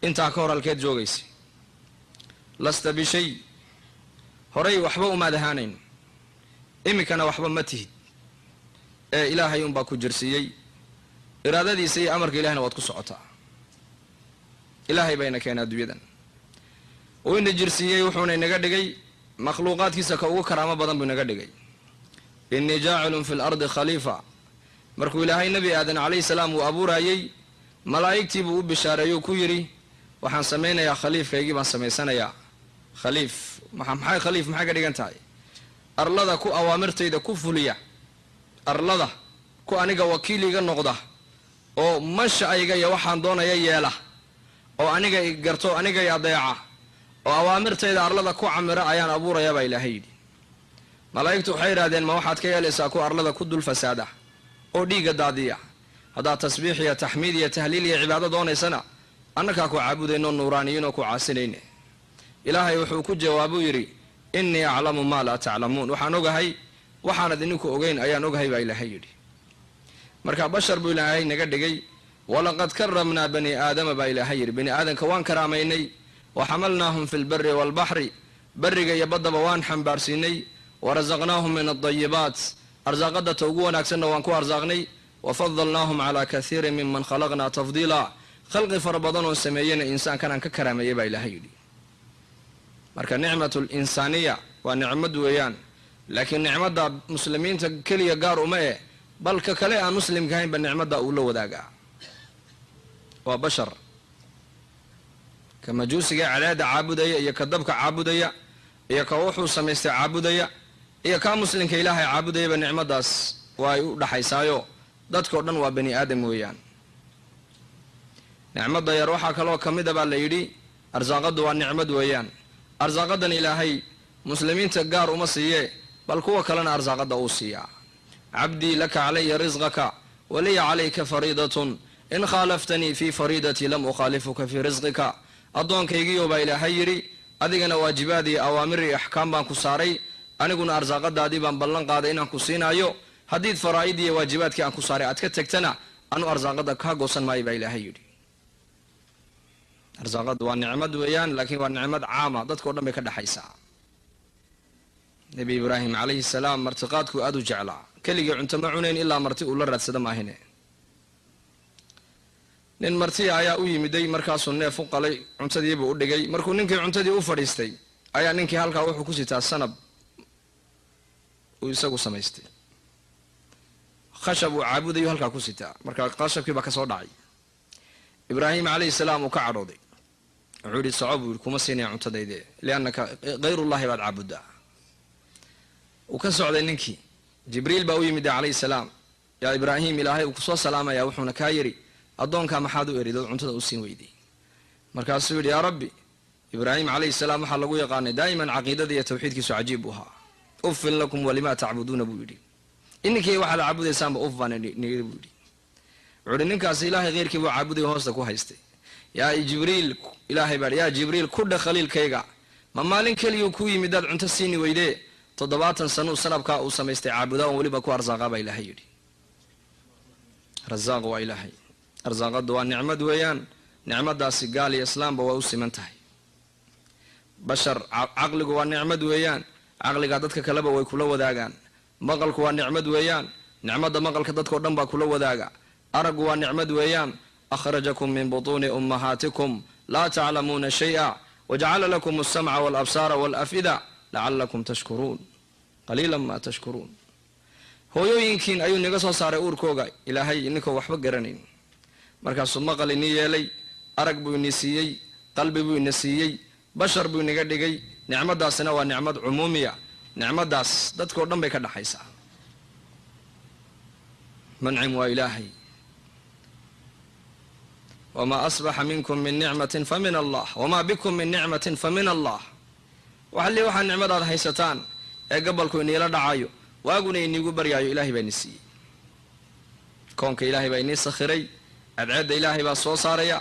intaa ka hor halkeed joogaysa? lasta bishay. horay waxba umaad ahaanayn, iminkana waxba ma tihid, ee ilaahay unbaa ku jirsiiyey. iraadadiisa iyo amarka ilahina waad ku socotaa. ilaahay bayna keenay adduunyadan, uu ina jirsiiyey, wuxuuna inaga dhigay makhluuqaadkiisa ka ugu karaamo badan buu inaga dhigay. innii jaacilun fi lardi khaliifa. markuu ilaahay nebi aadan calayhi salaam uu abuurayey, malaa'igtii buu u bishaareeyuu ku yidhi waxaan samaynayaa khaliifkaygii baan samaysanayaa. khaliif maxay khaliif maxay ka dhigan tahay? arlada ku awaamirtayda ku fuliya, arlada ku aniga wakiiliga noqda, oo mashacayga iyo waxaan doonaya yeela, oo aniga i garto, aniga i adeeca, oo awaamirtayda arlada ku camira ayaan abuuraya baa ilaahay yidhi. malaa'igtu waxay yidhahdeen ma waxaad ka yeelaysaa ku arlada ku dul fasaada oo dhiigga daadiya? haddaad tasbiix iyo taxmiid iyo tahliil iyo cibaado doonaysana annakaa ku caabudayno nuuraaniyiinoo ku caasinayne. ilaahay wuxuu ku jawaabuu yidhi innii aclamu maa laa taclamuun. waxaan ogahay waxaanad idinku ogeyn ayaan ogahay baa ilaahay yidhi. marka bashar buu ilaahay naga dhigay. walaqad karamnaa bani aadama baa ilaahay yidhi. bani aadanka waan karaamaynay. waxamalnaahum fi lbari waalbaxri. bariga iyo baddaba waan xambaarsiinay. warasaqnaahum min aldayibaat. arsaaqada ta ugu wanaagsanna waan ku arsaaqnay. wafadalnaahum calaa kaiirin miman khalaqnaa tafdiila. khalqi fara badan oo sameeyena insaankan aan ka karaameeyay baa ilaahay yidhi. marka nicmatu linsaaniya waa nicmad weeyaan, laakiin nicmadda muslimiinta keliya gaar uma balka kale aan muslimka haynba nicmadda uu la wadaagaa. waa bashar. ka majuusiga cadaada caabudaya iyo ka dabka caabudaya iyo ka wuxuu samaystay caabudaya iyo kaa muslimka ilaahay caabudayaba nicmaddaas waa ay u dhaxaysaayo dadkao dhan waa bani aadam weeyaan. nicmadda yar waxaa kaloo ka mid a baa la yidhi arsaaqaddu waa nicmad weeyaan. arsaaqadan ilaahay muslimiinta gaar uma siiye bal kuwa kalena arsaaqadda uu siiyaa. cabdii laka calaya risqaka waliya calayka fariidatun in khaalaftanii fii fariidatii lam ukhaalifuka fii risqika. addoonkaygiiyo baa ilaahay yidhi adigana waajibaad iyo awaamir iyo axkaam baan ku saaray, aniguna arsaaqadaadii baan ballan qaaday inaan ku siinaayo. haddiid faraa'id iyo waajibaadkii aan ku saaray aad ka tegtana anu arsaaqada kaa goosan maayo baa ilaahay yidhi. arsaaqadu waa nicmad weeyaan, laakiin waa nicmad caama, dadkao dhan bay ka dhexaysaa. nebi ibraahim calayhi salaam martiqaadkuu aada u jeclaa. keligii cunto ma cunayn ilaa marti uu la raadsada maahine. nin martiya ayaa u yimiday, markaasuu neef u qalay, cuntadiibuu u dhigay. markuu ninkii cuntadii u fadhiistay ayaa ninkii halkaa wuxuu ku sitaa sanab uu isagu samaystay. khashab uu caabudayu halkaa ku sitaa. marka khashabkii baa ka soo dhacay. ibraahim calayhi salaam uu ka cadhooday. wuxuu yidhi soco buu yidhi kuma siinaya cuntadayde liannaka hayrullahi baad caabuddaa. uu ka socday ninkii. jibriil baa u yimida calayhi salaam. yaa ibraahim, ilaahay uu kusoo salaamaya, wuxuuna kaa yidhi addoonkaa maxaad u eridood cuntada u siin weyday? markaasuu yidhi yaa rabbi, ibraahim calayhi salaam waxaa lagu yaqaanay daa'iman caqiidada iyo tawxiidkiisu cajiib u ahaa. uffin lakum walimaa tacbuduuna buu yidhi. ininkii waxaad caabudaysaanba uf baan nigi buu yidhi. wuxuu yidhi ninkaasi ilaahay keyrkii buu caabuday hoosta ku haystay. yaa jibriil, ilaahay baa yaa jibriil ku dheh khaliilkayga, ma maalin keliyuu ku yimidaad cunto siini weydee 70 sano sanabkaa uu samaystay caabudaa on weliba ku arsaaqaa baa ilaahay yidhi. rasaaq waa ilaahay. arsaaqadu waa nicmad weeyaan. nicmadaasi gaal iyo islaamba waa u siman tahay. bashar caqligu waa nicmad weeyaan. caqligaa dadka kaleba way kula wadaagaan. maqalku waa nicmad weeyaan. nicmadda maqalka dadkao dhan baa kula wadaaga. araggu waa nicmad weeyaan. akhrajakum min butuuni ummahaatikum laa taclamuuna shay'a wajacala lakum alsamca walabsaara walafida lacalakum tashkuruun qaliilan maa tashkuruun. hooyooyinkiin ayuu niga soo saaray uurkooga ilaahay ninkoo waxba garanayn. markaasuu maqal inii yeelay, arag buu ini siiyey, qalbi buu ina siiyey, bashar buu inaga dhigay. nicmadaasina waa nicmad cumuumiya nicmadaas dadkoo dhan bay ka dhaxaysaa. mancim waa ilaahay. wamaa asbaxa minkum min nicmatin fa min allah wamaa bikum min nicmatin fa min allah. waxalli waxaa nicmadaad haysataan ee gabalku iniila dhacayo waaguna iniigu baryaayo ilaahay baa ini siiyey. koonka ilaahay baa inii sakhiray, cadceedda ilaahay baa soo saaraya,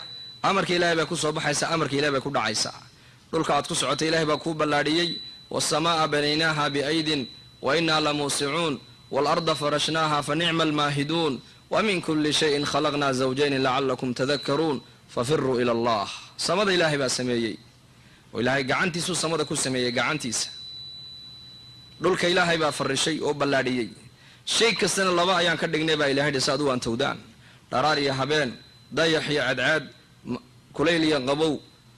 amarka ilaahay baa ku soo baxaysa, amarka ilahay baa ku dhacaysaa. dhulka aad ku socotay ilaahay baa kuu ballaadhiyey. waasamaaa banaynaaha biaydin wa innaa lamuusicuun waalarda farashnaaha fa nicma almaahiduun wa min kulli shayin khalaqnaa zawjayni lacallakum tadakkaruun fafiruu ila allah. samada ilaahay baa sameeyey oo ilaahay gacantiisuu samada ku sameeyey gacantiisa. dhulka ilaahay baa farishay oo ballaadhiyey. shay kastana laba ayaan ka dhignay baa ilahay hi si ad u antowdaan. dharaar iyo habeen, dayax iyo cadcaad, kulayl iyo qabow,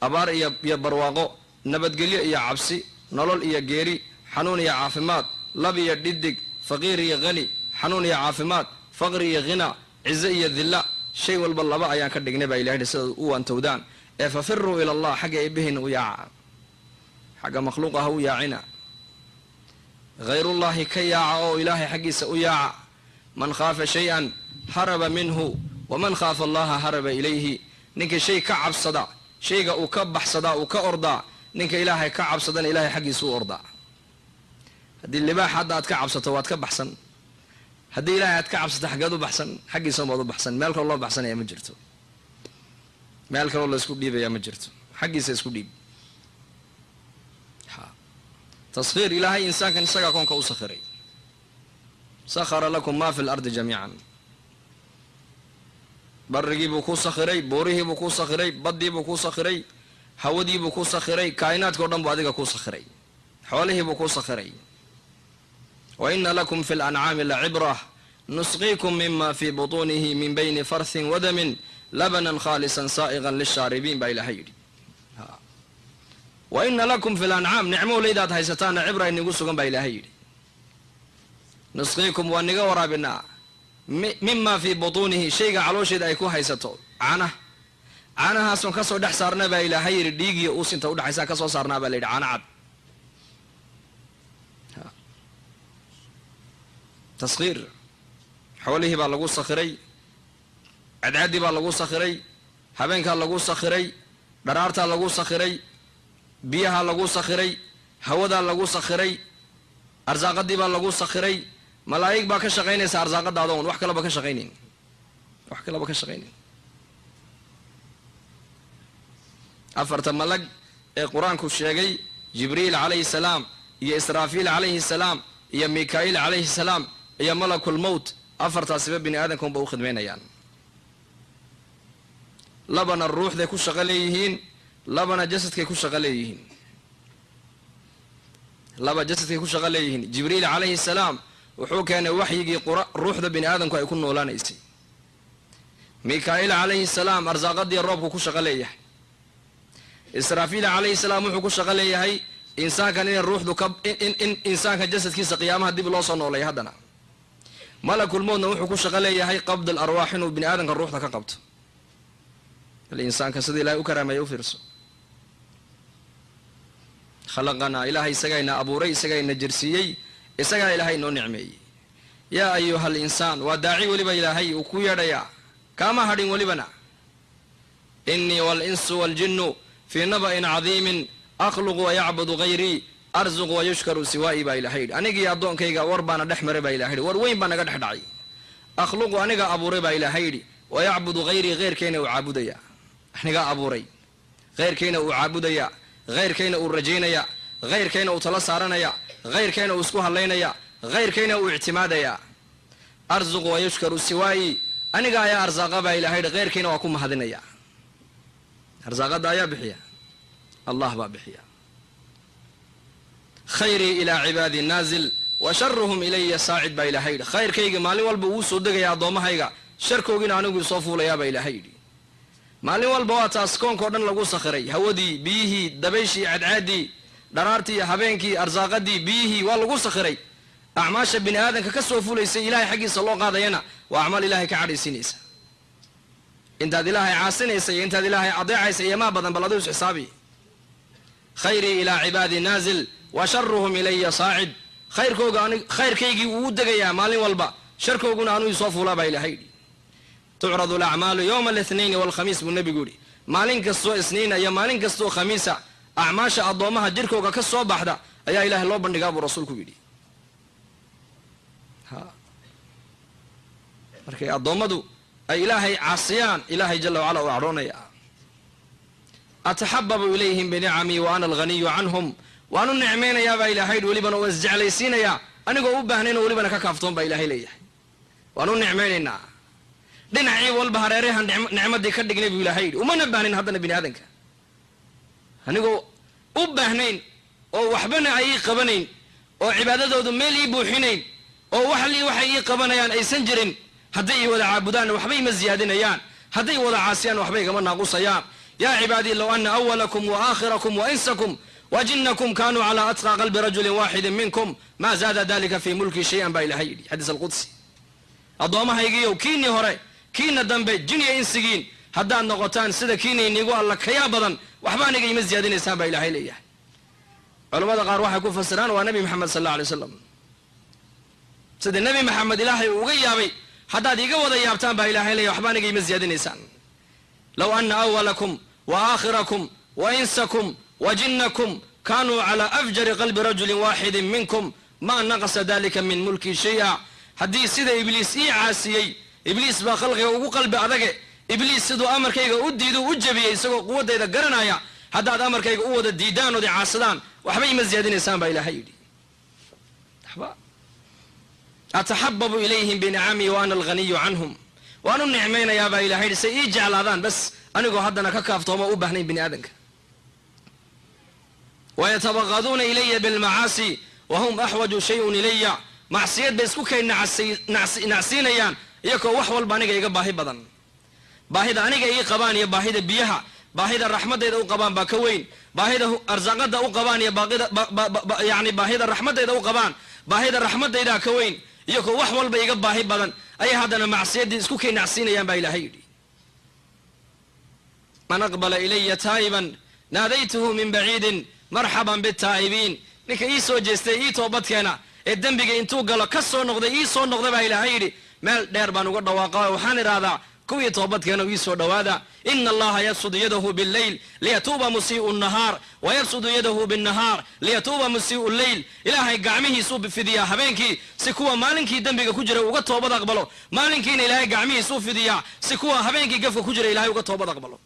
abaar iyo barwaaqo, nabadgelyo iyo cabsi, nolol iyo geeri, xanuun iyo caafimaad, lab iyo dhidig, faqiir iyo hani, xanuun iyo caafimaad, faqri iyo hina, cize iyo dilla. shay walba laba ayaan ka dhignay baa ilahay hi si ad u antowdaan. ee fafiruu ila allah, xagga eebbahayna u yaaca, xagga makhluuqa ha u yaacina. hayrullaahi ka yaaca oo ilaahay xaggiisa u yaaca. man khaafa shay-an haraba minhu waman khaafa allaha haraba ilayhi. ninka shay ka cabsada, shayga uu ka baxsadaa, uu ka ordaa. ninka ilaahay ka cabsadana ilaahay xaggiisa u ordaa. haddii libaax hadda aad ka cabsato waad ka baxsan. haddii ilaahay aad ka cabsato xaggeed u baxsan? xaggiisa baad u baxsan. meel kaloo loo baxsanaya ma jirto, meel kaloo la isku dhiibaya ma jirto. xaggiisa isku dhiib. taskhiir ilaahay insaankan isagaa koonka u sakhiray. sakhara lakum maa fi lardi jamiican. barigiibuu kuu sakhiray, buurihiibuu kuu sakhiray, baddiibuu kuu sakhiray, hawadiibuu kuu sakhiray, kaa'inaadkao dhan buu adiga kuu sakhiray. xoolihiibuu kuu sakhiray. wa ina lakum fi lancaami lacibrah nusqiikum mima fii butuunihi min bayni farthin wadamin labanan khaalisan saa'iqan lishaaribiin baa ilaahay yidhi. wa ina lakum fi lancaam, nicmowlaydaad haysataana cibra inigu sugan baa ilaahay yidhi. nusqiikum waa niga waraabinaa mima fii butuunihi, shayga caloosheeda ay ku haysato, caanahaasoon kasoo dhex saarna baa ilaahay yidhi. dhiigiyo uusinta udhexaysaan kasoo saarnaa baa la yidhi, caano cad. taskhiir, xoolihii baa lagu sakhiray, cadcadii baa lagu sakhiray, habeenkaa lagu sakhiray, dharaartaa lagu sakhiray, biyahaa lagu sakhiray, hawadaa lagu sakhiray, arsaaqadii baa lagu sakhiray. malaa'ig baa ka shaqaynaysa arsaaqadaada oon wax kalaba ka shaqaynayn, wax kalaba ka shaqaynayn. afarta malag ee qur-aanku sheegay, jibriil calayhi salaam iyo israafiil calayhi salaam iyo mikaa'iil calayhi salaam iyo malakulmowt, afartaasiba bini aadamka unba u khidmaynayaan. labana ruuxday ku shaqo leeyihiin, labana jasadkay ku shaqo leeyihiin. laba jasadkay ku shaqo leeyihiin. jibriil calayhi salaam wuxuu keenay waxyigii ruuxda bini aadamku ay ku noolaanaysay. mikaa'iil calayhi salaam arsaaqadii roobku ku shaqo leeyahay. israafiil calayhi salaam wuxuu ku shaqo leeyahay insaankan inay ruuxdu in insaanka jasadkiisa qiyaamaha dib loo soo nooleeya. haddana malakulmowdna wuxuu ku shaqo leeyahay qabd alarwaax, inuu bini aadamka ruuxda ka qabto. bal insaanka sida ilahay u karaameeya u fiirso. khalaqanaa, ilaahay isagayna abuuray, isagayna jirsiiyey, isagaa ilaahay noo nicmeeyey. yaa ayuha alinsaan, waa daaci weliba ilaahay uu ku yeedhayaa, kaama hadhin welibana. innii walinsu waaljinnu fii naba'in cadiimin akhluqu wayacbudu hayrii arzuqu wayushkaru siwaa'ii baa ilahay yidhi. anigii addoonkayga war baana dhex maray baa ilahay yidhi. war weyn baa naga dhex dhacay. akhluqu aniga abuuray baa ilaahay yidhi, wayacbudu hayrii, heyrkayna uu caabudayaa. anigaa abuuray, heyrkayna uu caabudayaa, heyrkayna uu rajaynaya, heyrkayna uu tala saaranaya, heyrkayna uu isku hadlaynaya, heyrkayna uu ictimaadayaa. arzuqu wayushkaru siwaa'ii, aniga ayaa arsaaqa baa ilahay yidhi, heyrkayna waa ku mahadinaya. arsaaqada ayaa bixiya, allah baa bixiya. khayrii ilaa cibaadii naazil wa sharuhum ilaya saacid baa ilahay yidhi. khayrkayga maalin walba wuu soo degaya addoommahayga, sharkoogina anigu isoo fuulayaa baa ilahay yidhi. maalin walba waa taas koonkao dhan lagu sakhiray. hawadii, biyihii, dabayshii, cadcaadii, dharaartii, habeenkii, arsaaqadii, biyihii waa lagu sakhiray. acmaasha bini aadamka ka soo fulaysay ilaahay xaggiisa loo qaadayana waa acmaal ilaahay ka cadhaysiinaysa. intaad ilaahay caasinaysa iyo intaad ilaahay adeecaysa iyo maa badan, bal aduu is xisaabi. khayrii ilaa cibaadii naazil wa sharuhum ilaya saacid khayrkaygii uu u degayaa maalin walba sharkooguna anuu isoo fuulaa baa ilaahay yidhi tucradu alacmaalu yowma alithnayn waalkhamiis buu nebigu yidhi maalin kastoo isniina iyo maalin kastoo khamiisa acmaasha addoommaha jirkooga ka soo baxda ayaa ilaahay loo bandhigaa buu rasuulku yidhi markay addoommadu ay ilaahay caasiyaan ilaahay jala wacala u cadhoonaya ataxababu ilayhim binicamii wa ana alghaniyu canhum waanu nicmaynayaa baa ilahay yidhi welibana waa isjeclaysiinayaa anigoo u baahnayn oo welibana ka kaaftoon baa ilaahay leeyahay waanu nicmaynaynaa dhinacii walba hareerahan nicmadii ka dhignay buu ilaahay yidhi umana baahnayn haddana bini aadanka anigoo u baahnayn oo waxbana ay ii qabanayn oo cibaadadoodu meel ii buuxinayn oo waxay ii qabanayaan aysan jirin hadday ii wada caabudaanna waxba ima ziyaadinayaan hadday wada caasiyaan waxba igama naaqusayaan yaa cibaadii low ana awalakum wa aakhirakum wa insakum wa jinnakum kaanuu calaa atqaa qalbi rajulin waaxidin minkum maa zaada dalika fii mulki shay-an baa ilahay yidhi xadiis alqudsi addoommahaygiiyow kiinii hore kiina dambe jin iyo insigiin haddaad noqotaan sida kiinayniigu alla kayaa badan waxba aniga ima ziyaadinaysaan baa ilaahay leeyahay culammada qaar waxay ku fasiraan waa nebi maxamed sal alla alay wasalam sida nebi maxamed ilaahay uu uga yaabay haddaad iga wada yaabtaan baa ilaahay leeyahay waxba aniga ima ziyaadinaysaan low ana awalakum wa aakhirakum wa insakum wa jinnakum kaanuu calaa afjari qalbi rajulin waaxidin minkum maa naqasa dalika min mulki shay-a haddii sida ibliis ii caasiyey ibliis baa khalqiga ugu qalbi adage ibliis siduu amarkayga u diiduu u jabiyey isagoo quwaddayda garanaya haddaad amarkayga u wada diidaan ood caasadaan waxba ima ziyaadinaysaan baa ilaahay yidhi ataxababu ilayhim binicamii wa ana alghaniyu canhum waanu nicmaynayaa baa ilahay yidhi say ii jeclaadaan bas anigoo haddana ka kaaftoomo u baahnayn bini aadanka wayatabaqaduuna ilaya bilmacaasi wahum axwaju shayun ilaya macsiyad bay isku kay nacsiinayaan iyakoo wax walba aniga iga baahi badan baahida aniga ii qabaan iyo baahida biyaha baahida raxmadayda u qabaan baa ka weyn baahida arsaaqada u qabaan iyo yani baahida raxmadayda u qabaan baahida raxmadaydaa ka weyn iyakoo wax walba iga baahi badan ayay haddana macsiyaddii isku kay nacsiinayaan baa ilaahay yidhi man aqbala ilaya taa'iban naadaytuhu min baciidin marxaban bitaa'ibiin ninka ii soo jeestay ii toobadkeena ee dembiga intuu galo ka soo noqday ii soo noqda baa ilaahay yidhi meel dheer baan uga dhawaaqa waxaan idhaahdaa kuwii toobadkeena ii soo dhowaada ina allaha yabsudu yadahu billayl liyatuuba musii'u nahaar wa yabsudu yadahu binnahaar liyatuuba musii'u lleyl ilaahay gacmihiisuu fidiyaa habeenkii si kuwa maalinkii dembiga ku jira uga toobad aqbalo maalinkiina ilaahay gacmihiisuu fidiyaa si kuwa habeenkii gafka ku jira ilaahay uga toobad aqbalo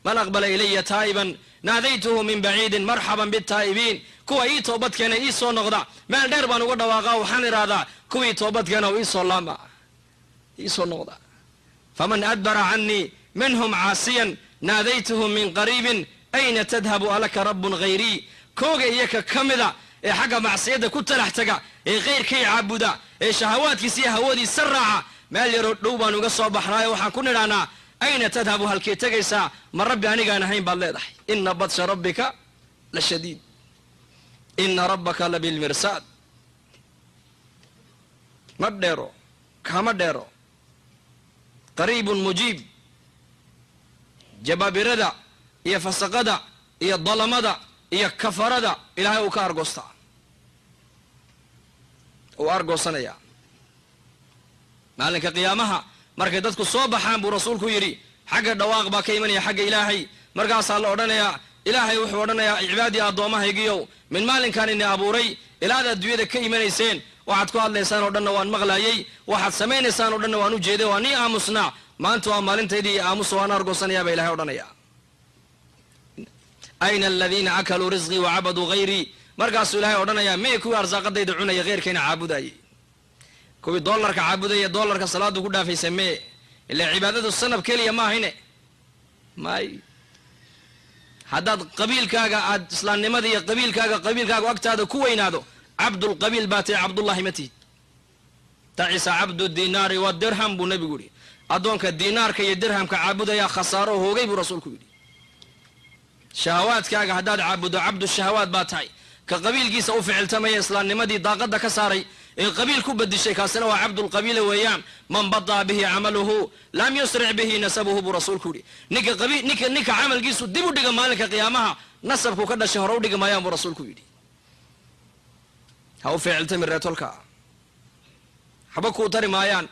man aqbala ilaya taa'iban naadaytuhu min baciidin marxaban bitaa'ibiin kuwa ii toobadkeena ii soo noqda meel dheer baan uga dhawaaqaa waxaan idhaahdaa kuwii toobadkeena ii soo laama ii soo noqda faman adbara canii minhum caasiyan naadaytuhu min qariibin ayna tadhabu alaka rabbun hayrii kooga iyaka ka mida ee xagga macsiyadda ku talax taga ee kayrkay caabuda ee shahawaadkiisa iyo hawadiisa raaca meel yaroo dhow baan uga soo baxnaayo waxaan ku nidhahnaa ayna tadhabu halkee tegaysaa ma rabbi anigaan ahayn baad leedahay ina badsha rabbika la shadiid ina rabbaka la bilmirsaad ma dheero kama dheero qariibun mujiib jabaabirada iyo fasaqada iyo dalamada iyo kafarada ilaahay uu ka argoostaa uu argoosanayaa maalinka qiyaamaha markay dadku soo baxaan buu rasuulku yidhi xagga dhawaaq baa ka imanaya xagga ilaahay markaasaa la odhanayaa ilaahay wuxuu odhanayaa cibaadii addoommahaygiyow min maalinkaan ini abuuray ilaad adduunyada ka imanayseen waxaad ku hadlaysaan oo dhanna waan maqlaayey waxaad samaynaysaan oo dhanna waan u jeeday waa nii aamusnaa maanta waa maalintaydii iyo aamusa waan argoosanayaa baa ilahay odhanaya ayna aladiina akaluu risqii wacabaduu hayrii markaasuu ilaahay odhanayaa mee kuwii arsaaqadayda cunaya heyrkayna caabudayay kuwii doolarka caabudaya doolarka salaadu ku dhaafaysa mee ilaa cibaadadu sanab keliya ma ahine may haddaad qabiilkaaga aad islaamnimada iyo qabiilkaaga agtaada ku weynaado cabdulqabiil baa tahay cabdullahi ma tihid tacisa cabdu dinaari wa dirham buu nebigu yidhi addoonka dinaarka iyo dirhamka caabudaya khasaaro hoogay buu rasuulku yidhi shahawaadkaaga haddaad caabudo cabdu shahawaad baa tahay ka qabiilkiisa u ficiltamaya islaamnimadii daaqadda ka saaray ee qabiil ku badishay kaasina waa cabdulqabiila weeyaan man badaa bihi camaluhu lam yusric bihi nasabuhu buu rasuulku yidhi ninka camalkiisu dib u dhiga maalinka qiyaamaha nasabku ka dhashay hore u dhigi maayaan buu rasuulku yidhi ha u ficiltami reetolka waxba kuu tari maayaan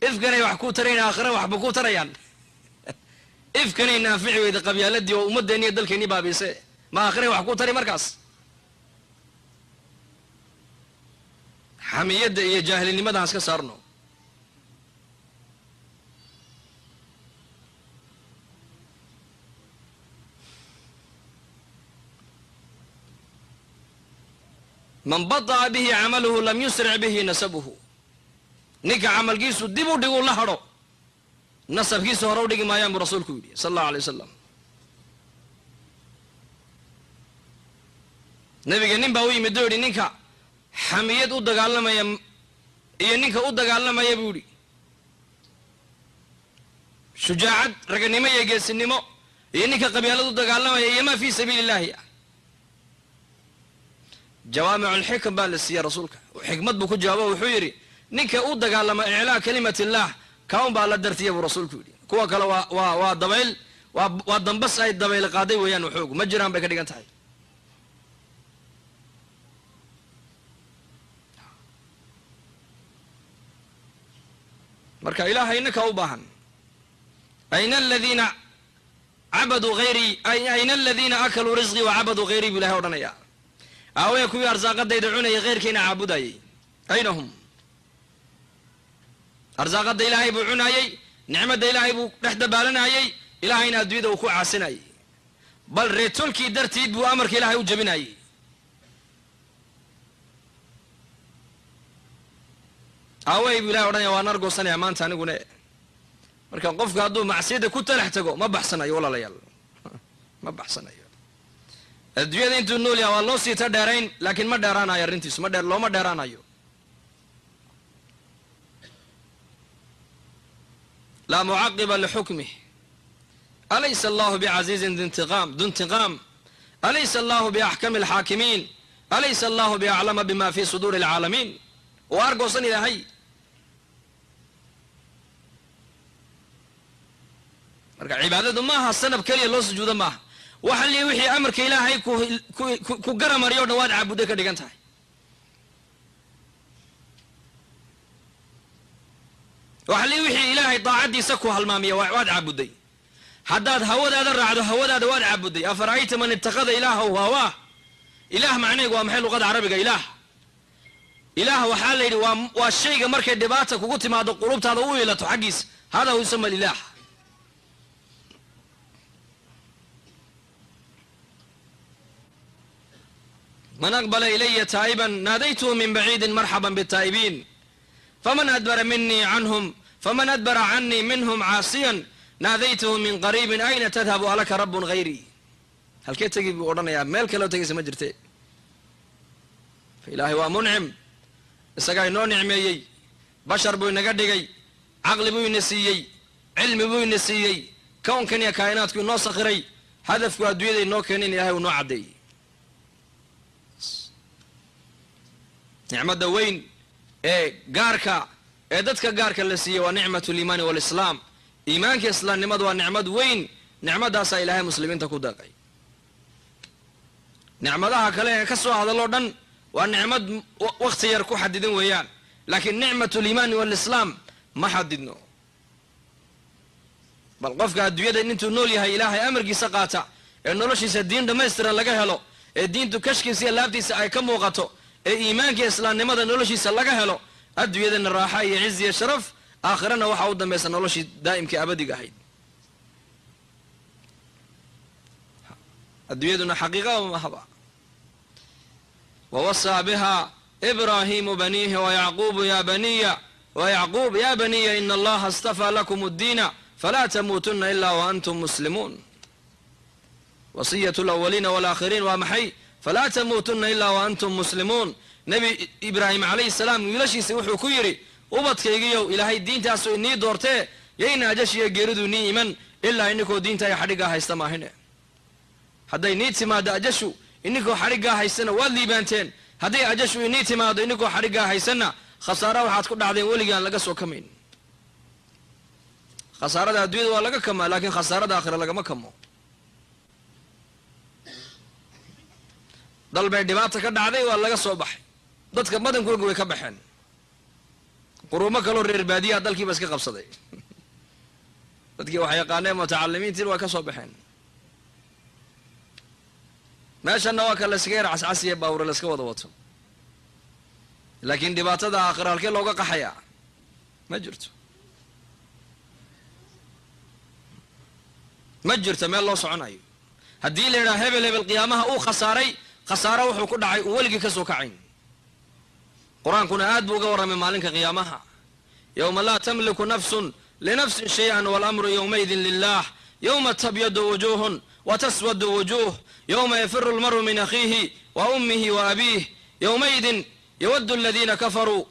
ifkanay wax kuu tarayn aakhira waxba kuu tarayaan ifkanay naafici weyda qabyaaladii oo ummaddeeni iyo dalkeeni baabiise ma aakhiray wax kuu tari markaas xamiyadda iyo jaahilinimadan iska saarno man bada'a bihi camaluhu lam yusric bihi nasabuhu ninka camalkiisu dib u dhigu la hadho nasabkiisu hore u dhigi maayaan buu rasuulku yidhi sala allahu alay wasalam nabiga nin baa u yimid oo yidhi ninka xamiyad u dagaalamaya iyo ninka u dagaalamaya buu yidhi shujaacad raganimo iyo geesinimo iyo ninka qabyaalad u dagaalamaya iyo maa fii sabiili illaahi ah jawaamicu alxikam baa la siiyey rasuulka xikmad buu ku jawaabo wuxuu yidhi ninka u dagaalama iclaa kalimat illaah kaun baa la dartiya buu rasuulku yidhi kuwa kale waa dabayl waa dambas ay dabayl qaaday weeyaan waxoog ma jiraan bay ka dhigan tahay marka ilaahay inaka u baahan ayna aladiina cabaduu hayrii ayna aladiina akaluu risqii wacabaduu hayrii buu ilahay odhanaya aawaya kuwii arsaaqadayda cunayay khayrkiina caabudayay ayna hum arsaaqadda ilaahay buu cunaayey nicmadda ilaahay buu dhex dabaalanayey ilaahayna adduunyada uu ku caasinayay bal reetolkii dartiid buu amarka ilaahay u jabinayay aaway buu ilahay odhanaya waa nargoosanaya maanta anigune marka qofku hadduu macsiyadda ku talax tago ma baxsanayo walaalayaal ma baxsanayo adduunyada intuu nool yaha waa loo siita dheerayn laakiin ma dheeraanayo arrintiisu looma dheeraanayo laa mucaqiba lixukmih alaysa allahu bicasiizin du intiqaam alaysa allahu biaxkami alxaakimiin alaysa allahu biaclama bima fi suduuri alcaalamiin waa argoosan ilaahay marka cibaadadu maaha sanab keliya loo sujuudo maaha waxa li wixii amarka ilaahay ku garamariyo dhan waad caabudday ka dhigan tahay waxa li wixii ilaahay daacadiisa ku halmaamiya waad caabudday haddaad hawadaada raacdo hawadaada waad caabudday afara'ayta man ittakhada ilaahahu hawaah ilaah macnaheegu waa maxay luqada carabiga ilaah waxaa la yidhi waa shayga markay dhibaata kugu timaado qulubtaada u ilato xaggiisa hada hu yusama lilaah man aqbala ilaya taa'iban naadaytuhu min baciidin marxaban bitaa'ibiin faman adbara canii minhum caasiyan naadaytuhu min qariibin ayna tadhabu alaka rabbun hayrii halkee tegi buu odhanayaa meel kaleo tegaysa ma jirte ilaahay waa muncim isagaa inoo nicmeeyey bashar buu inaga dhigay caqli buu ina siiyey cilmi buu ina siiyey kownkan iyo kaa'inaadku inoo sakhiray hadafku adduunyada inoo keenin ilahay uu noo caddeeyey nicmadda weyn ee gaarka ee dadka gaarka la siiyey waa nicmatu liimaani walislaam iimaanka islaamnimadu waa nicmad weyn nicmadaasaa ilaahay muslimiinta ku deeqay nicmadaha kale ee ka soo hadaloo dhan waa nicmad wakti yar ku xadidan weeyaan laakiin nicmatu liimaani walislaam ma xadidno bal qofka adduunyada intuu nool yahay ilaahay amarkiisa qaata ee noloshiisa diin dhammaystiran laga helo ee diintu kashkiisa iyo laabtiisa ay ka muuqato ee iimaanka islaamnimada noloshiisa laga helo adduunyadana raaxa iyo ciz iyo sharaf aakhirana waxaa u dambaysa noloshii daa'imkii abadiga ahayd adduunyaduna xaqiiqaba mahaba wawasaa biha ibraahimu baniihi wayacquubu ya baniya ina allaha astafaa lakum addiina falaa tamuutuna ila waantum muslimuun wasiyatu lawaliina waalaakhiriin waa maxay falaa tamuutuna ilaa waantum muslimuun nebi ibraahim calayhi salaam wiilashiisa wuxuu ku yidhi ubadkaygiyow ilaahay diintaasu inii doortee yayna ajashiyo geeridu nii iman ilaa ininkoo diinta ay xadhiggaa haysta maahine hadday nii timaado ajashu ininkoo xadhiggaa haystana waad liibaanteen hadday ajashu inii timaado ininkoo xadhiggaa haysanna khasaara waxaad ku dhacdeen weligaan laga soo kamayn khasaarada adduunyada waa laga kamaa laakiin khasaarada aakhira lagama kamo dal bay dhibaata ka dhacday waa laga soo baxay dadka badankooga way ka baxeen quruumo kaloo reer baadiyaha dalkiiba iska qabsaday dadkii wax yaqaaneen mutacalimiintii way ka soo baxeen meeshana waa kala iska yar cascasiya baawra la iska wada wato laakiin dhibaatada aakhira halkee looga qaxayaa ma jirto meel loo soconayo haddii la yidhaha hebel qiyaamaha uu khasaaray khasaaro wuxuu ku dhacay uu weligii ka soo kacayn qur-aankuna aad buu uga warramay maalinka qiyaamaha yowma laa tamliku nafsun linafsin shay-an waalamru yowmaidin lilah yowma tabyadu wujuuhun wataswadu wujuuh yowma yafiru lmaru min akhiihi wa ummihi wa abiih yowmaidin yawaddu aladiina kafaruu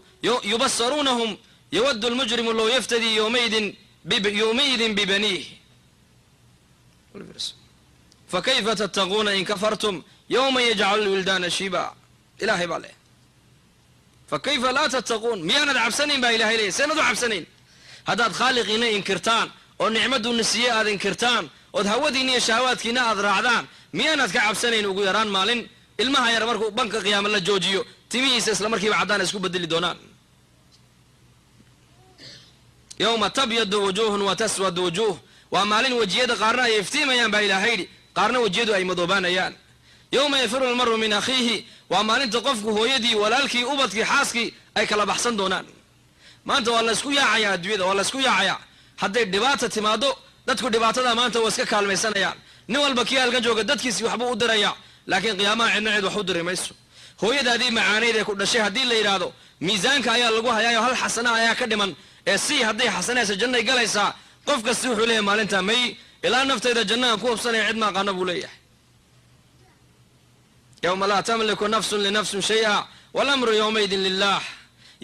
yubasaruunahum yawaddu almujrimu low yaftadii yowmaidin bibaniih fakayfa tattaquuna in kafartum yowma yajcalu lwildaana shiba ilahay baa leh fakayfa laa tattaquun miyaanad cabsanayn baa ilahay leeyahy seenad u cabsanayn haddaad khaaliqiina inkirtaan oo nicmaduna siiye aad inkirtaan ood hawadiina iyo shahawaadkiina aad raacdaan miyaanad ka cabsanayn ugu yaraan maalin ilmaha yar markuu banka qiyaama la joojiyo timihiisa isla markiiba caddaan isku bedeli doonaan yowma tabyadu wujuuhun wa taswadu wujuuh waa maalin wejiyada qaarna ay iftiimayaan baa ilaahay yidhi qaarna wejiyadu ay madoobaanayaan yowma yafiru lmaru min akhiihi waa maalinta qofku hooyadii walaalkii ubadkii xaaskii ay kala baxsan doonaan maanta waa laysku yaacayaa adduunyada waa laysku yaacayaa hadday dhibaata timaado dadku dhibaatada maanta waa iska kaalmaysanayaan nin walba kii halkan jooga dadkiisii waxbuu u dirayaa laakiin qiyaamaha cidna cid wax u diri mayso hooyadaadii macaanayd ee ku dhashay haddii la yidhaahdo miisaanka ayaa lagu hayaayo hal xasana ayaa ka dhiman ee si hadday xasanaysa jannay galaysaa qof kasti wuxuu leeyahay maalintaa may ilaa naftayda jannahan ku hubsanaya cid maaqaana buu leeyahay yowma laa tamliku nafsun linafsin shay-a walamru yowmaidin lilah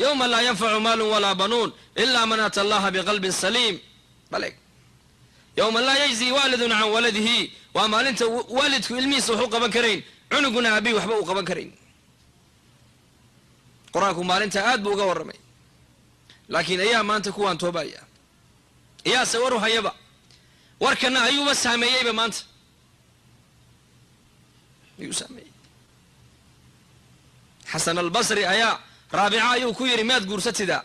yowma laa yanfacu maalun walaa banuun ilaa man ata allaha biqalbin saliim baleg yowma laa yajzi waalidun can waladihi waa maalinta waalidku ilmihiisa wax u qaban karayn cunuguna aabihi waxba u qaban karayn qur-aanku maalinta aad buu uga warramay laakiin ayaa maanta kuwaan toobaya iyaase waru hayaba warkana ayuuba saameeyeyba maanta ayuu saameeyey xasan albasri ayaa raabica ayuu ku yidhi maad guursatida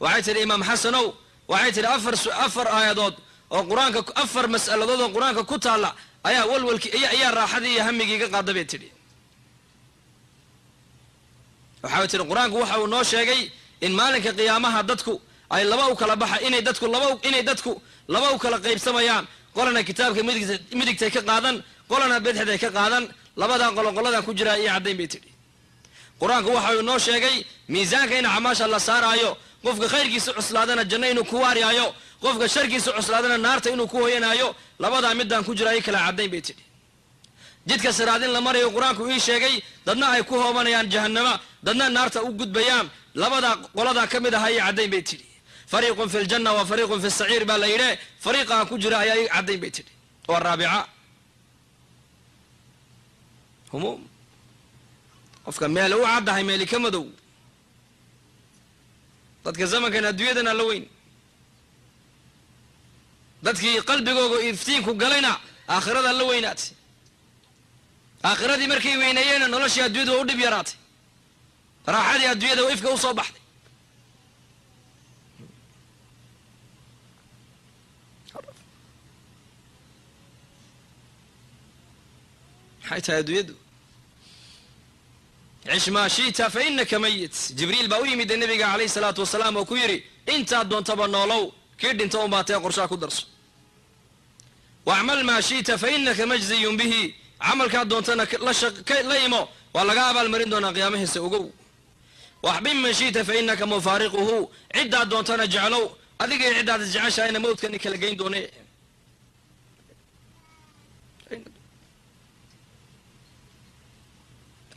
waxay tidhi imaam xasanow waxay tidhi afar aayadood oo qur-aanka afar mas'aladood oo qur-aanka ku taalla ayaa walwalkii ayaa raaxadii iyo hamigii iga qaada bay tidhi waxay tidhi qur-aanku waxa uu noo sheegay in maalinka qiyaamaha dadku ay laba u kala baxa inay dadku laba u kala qaybsamayaan qolana kitaabka midigtay ka qaadan qolana bidixday ka qaadan labadaa qoloqoladan ku jiraa iyo caddayn bay tidhi qur-aanku waxa uu noo sheegay miisaanka in acmaasha la saaraayo qofka khayrkiisa cuslaadana janno inuu ku waariyaayo qofka sharkiisa cuslaadana naarta inuu ku hoyanaayo labadaa midaan ku jiraa i kala caddayn bay tidhi jidka siraadin la marayo qur-aanku ii sheegay dadna ay ku hoobanayaan jahannama dadna naarta u gudbayaan labadaa qoladaa ka mid ahaa iyo caddayn bay tidhi fariiqun fi ljanna wa fariiqun fi saciir baa la yidhe fariiqaa ku jira ayaa i caddayn bay tidhi waa raabica humuum qofka meel u caddahay meeli ka madow dadka zamankan adduunyadana la weyn dadkii qalbigooga iftiinku galayna aakhirada la weynaatay aakhiradii markay weyneeyeenna noloshii adduunyada waa u dhib yaraatay raaxadii adduunyada waa ifka u soo baxday maxay tahay adduunyadu cish maa shi'ta fa inaka mayit jibriil baa u yimid nabiga calayhi salaatu wasalaam oo ku yidhi intaad doontaba noolow kii dhinta un baatee qorshaha ku darso wacmal maa shi'ta fa inaka majziyun bihi camalkaad doontana la imo waa laga abaalmarin doonaa qiyaamahiisa ogow waxbin man shi'ta fa inaka mufaariquhu ciddaad doontana jeclow adigay ciddaad isjeceshahayna mawdkani kala geyn doone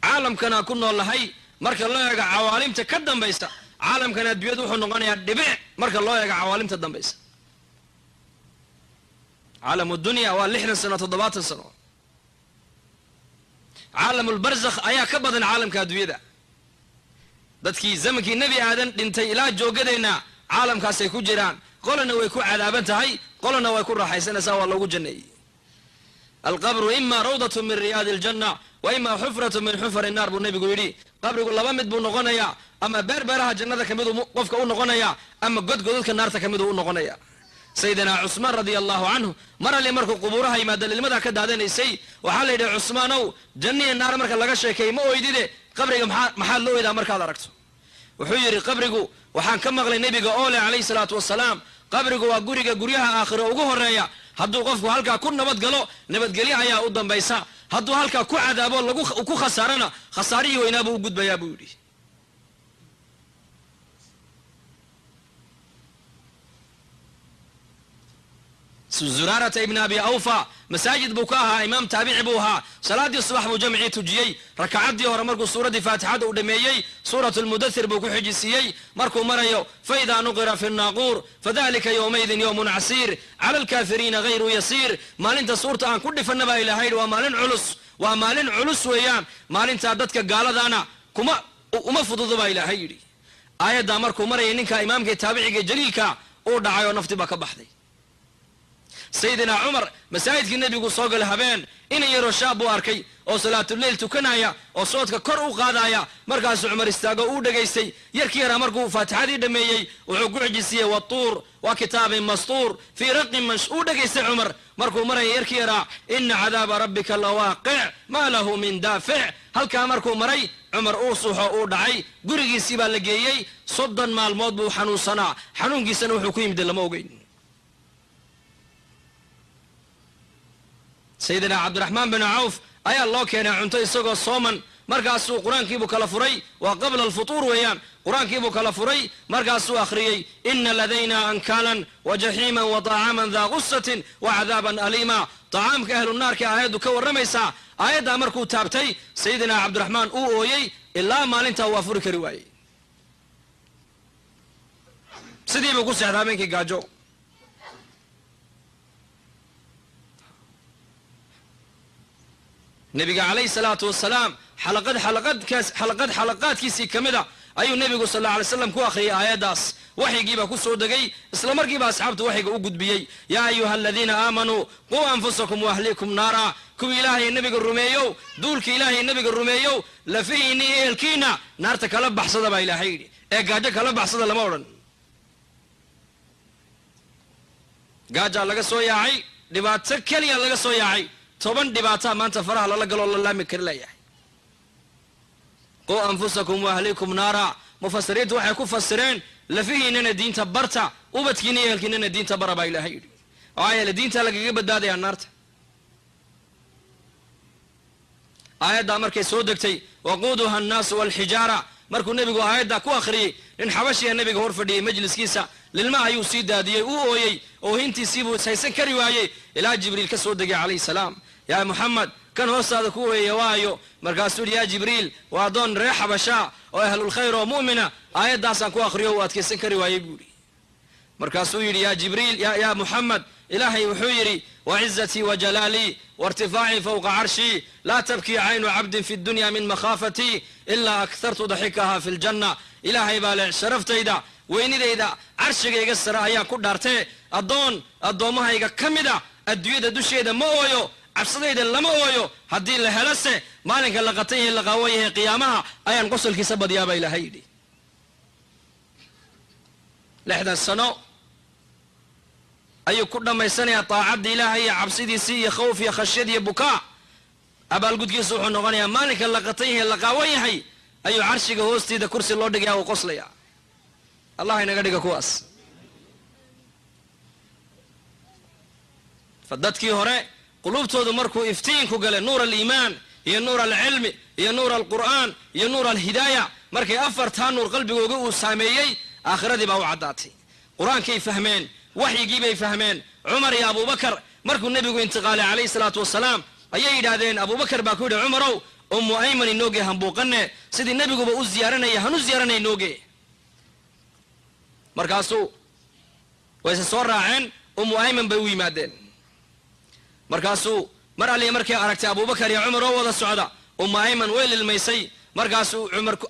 caalamkana ku noolahay marka loo eego cawaalimta ka dambaysa caalamkan adduunyadu wuxuu noqonayaa dhibic marka loo eego cawaalimta dambaysa caalamu dunya waa 60 sano 70 sano caalamulbarzakh ayaa ka badan caalamka adduunyada dadkii zamankii nebi aadan dhintay ilaa joogadeenna caalamkaasay ku jiraan qolana way ku cadaaban tahay qolana way ku raaxaysanaysaa waa loogu janneeyey alqabru ima rawdatu min riyaadi aljanna wa ima xufratu min xufari naar buu nebigu yidhi qabrigu laba mid buu noqonayaa ama beerbeeraha jannada ka miduu qofka u noqonayaa ama godgodadka naarta ka miduu u noqonayaa sayidina cusmaan radia allahu canhu mar alle markuu qubuuraha yimaada ilmadaa ka daadanaysay waxaa la yidhi cusmaanow janniya naar marka laga sheekeey ma oydide qabriga maxaad la oydaa markaad aragto wuxuu yidhi qabrigu waxaan ka maqlay nebiga oo leh calayhi salaatu wasalaam qabrigu waa guriga guryaha aakhiro ugu horeeya hadduu qofku halkaa ku nabad galo nabadgelyo ayaa u dambaysa hadduu halkaa ku cadaabo ku khasaarana khasaarihii weynaa buu u gudbayaa buu yidhi zuraarata ibn abi awfa masaajid buu ka ahaa imaam taabici buu ahaa salaadii subax buu jamcii tujiyey rakacaddii hore markuu suuraddii faatixada u dhameeyey suuratu lmudathir buu ku xijisiiyey markuu marayo faidaa nuqira fi naaquur fadalika yowmaydin yowmun casiir cala alkaafiriina hayru yasiir maalinta suurta aan ku dhifanna baa ilahay yidhi waa maalin culus weeyaan maalintaa dadka gaaladaana uma fududo baa ilaahay yidhi aayaddaa markuu marayay ninka imaamka taabiciga jaliilka uu dhacay oo nafti baa ka baxday sayidina cumar masaajidkii nebigu soo galay habeen inan yaroo shaab buu arkay oo salaatuleyl tukanaya oo soodka kor u qaadaya markaasuu cumar istaago uu dhegaystay yarkii yaraa markuu faatixadii dhameeyey wuxuu ku xijisiiyey watuur waa kitaabin mastuur fii raqin uu dhegaystay cumar markuu maraya yarkii yaraa ina cadaaba rabbika lawaaqic maa lahu min daafic halkaa markuu maray cumar uu suuxo uu dhacay gurigiisii baa la geeyey 30 maalmood buu xanuunsanaa xanuunkiisana wuxuu ku yimid lama ogeyn sayidina cabdiraxmaan bin cawf ayaa loo keenay cunto isagoo sooman markaasuu qur-aankiibuu kala furay waa qabla alfutuur weeyaan qur-aankiibuu kala furay markaasuu akhriyey ina ladayna ankaalan wa jaxiiman wa طacaaman daa gusatin wa cadaaban aliima طacaamka ahlu naarka aayaddu ka warramaysaa aayaddaa markuu taabtay sayidina cabdiraxmaan uu ooyey ilaa maalintaa waa furi kari waayey sidiibuu ku seexda habeenkii gaajo nebiga calayhi salaatu wasalaam xalaqaadkiisii ka mida ayuu nebigu sal alla alay slam ku akhriyay aayaddaas waxyigiibaa ku soo degay isla markiiba asxaabtu waxyiga u gudbiyey yaa ayuha aladiina aamanuu quu anfusakum waahliikum naara kuwii ilaahay nebiga rumeeyow duulkii ilaahay nebiga rumeeyow lafihiinni ehelkiina naarta kala baxsada baa ilaahay yidhi ee gaajo kala baxsada lama odhan gaajaa laga soo yaacay dhibaato keliya laga soo yaacay 10 dhibaataa maanta faraha lala galoo la laami kari layahay quu anfusakum waahliikum naara mufasiriintu waxay ku fasireen lafihiinana diinta barta ubadkiina iyo ehelkiinana diinta bara baa ilaahay yidhi waxaa yeele diinta lagaga badbaadayaa naarta aayaddaa markay soo degtay waquuduha annaasu walxijaara markuu nebigu aayaddaa ku akhriyey nin xabashiya nebiga hor fadhiyey majliskiisa lilmaha ayuu sii daadiyey uu ooyey oohintiisiibuu ishaysan kari waayey ilaa jibriil ka soo degay calayhi salaam yaa muxamed kan hoostaada ku ooyaya waayo markaasuu yidhi yaa jibriil waa adoon reer xabashaa oo ahlulkhayr oo mu'mina aayaddaasaan ku akhriyo uu adkaysan kari waayey buu yidhi markaasuu yidhi yaa jibriil yaa muxamed ilaahay wuxuu yidhi wacizatii wajalaalii wairtifaacii fowqa carshii laa tabkii caynu cabdin fi dunya min makhaafatii ilaa akhartu daxikaha fi ljanna ilaahay baa leh sharaftayda weynidayda carshigayga sare ayaan ku dhaartee addoommahayga ka mida adduunyada dusheeda ma ooyo cabsadayda lama ooyo haddii la helose maalinka la qatan yahay la qaawan yahay qiyaamaha ayaan qosolkiisa badiyaa baa ilaahay yidhi 60 sano ayuu ku dhammaysanayaa taacadda ilaahay iyo cabsidiisii iyo khawf iyo khashyad iyo bukaa abaalgudkiisu wuxuu noqonayaa maalinka la qatan yahay la qaawan yahay ayuu carshiga hoostiida kursi loo dhigaya uu qoslayaa allah inaga dhiga kuwaas fadadkii hore qulubtoodu markuu iftiinku galay nuur aliimaan iyo nuur alcilmi iyo nuur alqur'aan iyo nuur alhidaaya markay 4taa nuur qalbigooga uu saameeyey aakhiradii baa u caddaatay qur-aankay fahmeen waxyigiibay fahmeen cumar iyo abubakar markuu nebigu intiqaalay calayhi salaatu wasalaam ayay yidhaahdeen abubakar baa ku yidhi cumarow ummu ayman inooge hambuuqanne sidii nebiguba u ziyaaranaya hanu ziyaaranay inooge markaasuu wayse soo raaceen ummu ayman bay u yimaadeen markaasuu mar alliya markay aragtay abubakar iyo cumar oo wada socda ummu ayman way lilmaysay markaasuu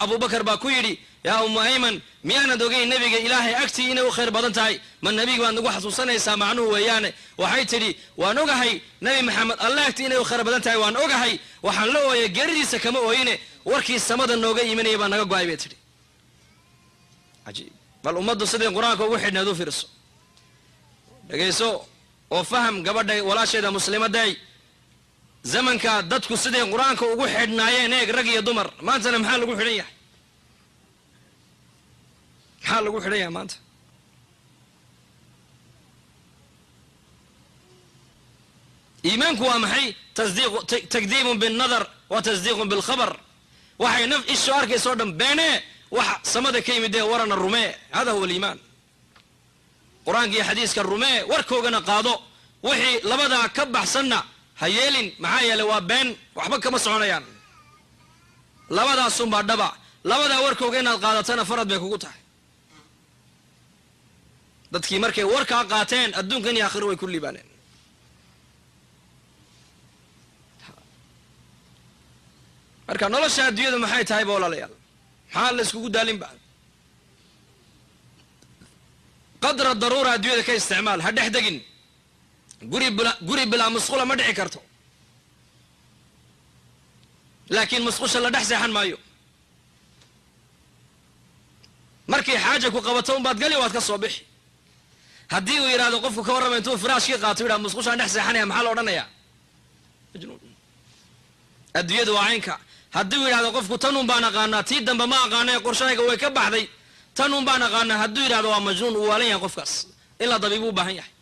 abubakar baa ku yidhi yaa ummu ayman miyaanad ogeyn nebiga ilaahay agtii inay u khayr badan tahay ma nebiga baad nagu xasuusanaysaa macnuhu weeyaane waxay tidhi waan ogahay nebi maxamed alla agtii inay u khayr badan tahay waan ogahay waxaan la ooyay geeridiisa kama ooyine warkii samada nooga imanayay baa naga go-ay bay tidhi cajiib bal ummaddu siday qur-aanka ugu xidhneed u fiirso dhegayso oo faham gabadha walaasheeda muslimaday zamanka dadku siday qur-aanka ugu xidhnaayeen eeg rag iyo dumar maantana maxaa lagu xidhan yahay maxaa lagu xidhan yahay maanta iimaanku waa maxay takdiibun binnadar wa tasdiiqun bilkhabar waxay naf ishu arkaysoo dhan beenee waxa samada ka yimid ee warana rumee hada huwa aliimaan qur-aanka iyo xadiiska rumee warkoogana qaado wixii labadaa ka baxsanna ha yeelin maxaa yeelay waa been waxba kama soconayaan labadaasunbaa dhaba labadaa warkooga inaad qaadatana farad bay kugu tahay dadkii markay warkaa qaateen adduunkan iyo aakhiro way ku liibaaneen marka nolosha adduunyadu maxay tahay ba walaalayaal maxaa la iskugu daalinba qadra daruura adduunyada ka isticmaal ha dhex degin guri bilaa musqula ma dhici karto laakiin musqusha la dhex seexan maayo markay xaaja ku qabato unbaad gali waad ka soo bixi haddii uu yidhahdo qofku ka warrama intuu firaashkii qaato yidhaha musqushaan dhex seexanaya maxaa la odhanayaa majnuun adduunyadu waa caynka haddii uu yidhahdo qofku tanun baan aqaanaa tii dambe ma aqaana ee qorshahayga way ka baxday tanun baan aqaanaa hadduu yidhahdo waa majnuun uu waalan yahay qofkaas in la dabiibu u baahan yahay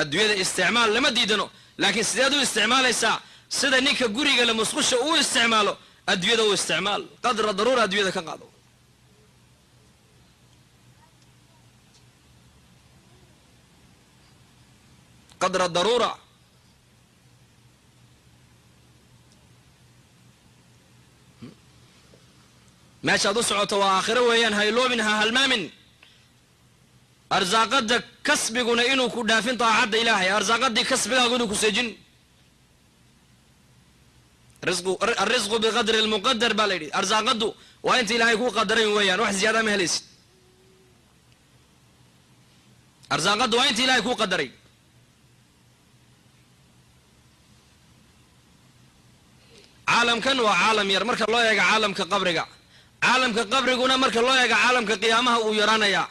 adduunyada isticmaal lama diidano laakiin sideed u isticmaalaysaa sida ninka guriga le musqusha uu isticmaalo adduunyada u isticmaal qadra daruura adduunyada ka qaado qadra daruura meeshaad u socoto waa aakhiro weeyaan hayloobin ha halmaamin arsaaqada kasbiguna inuu ku dhaafin daacadda ilaahay arsaaqadii kasbigaagu inuu ku seejin الرزق بقدر المقدر باليدي أرزاقده وأنت إلهي كو قدرين ويان واحد زيادة ما هليس أرزاقده وأنت إلهي كو قدرين عالم كان وعالم ير مرك الله يجا عالم كقبرك عالم كقبرك مرك الله يجا عالم كقيامها ويرانا يا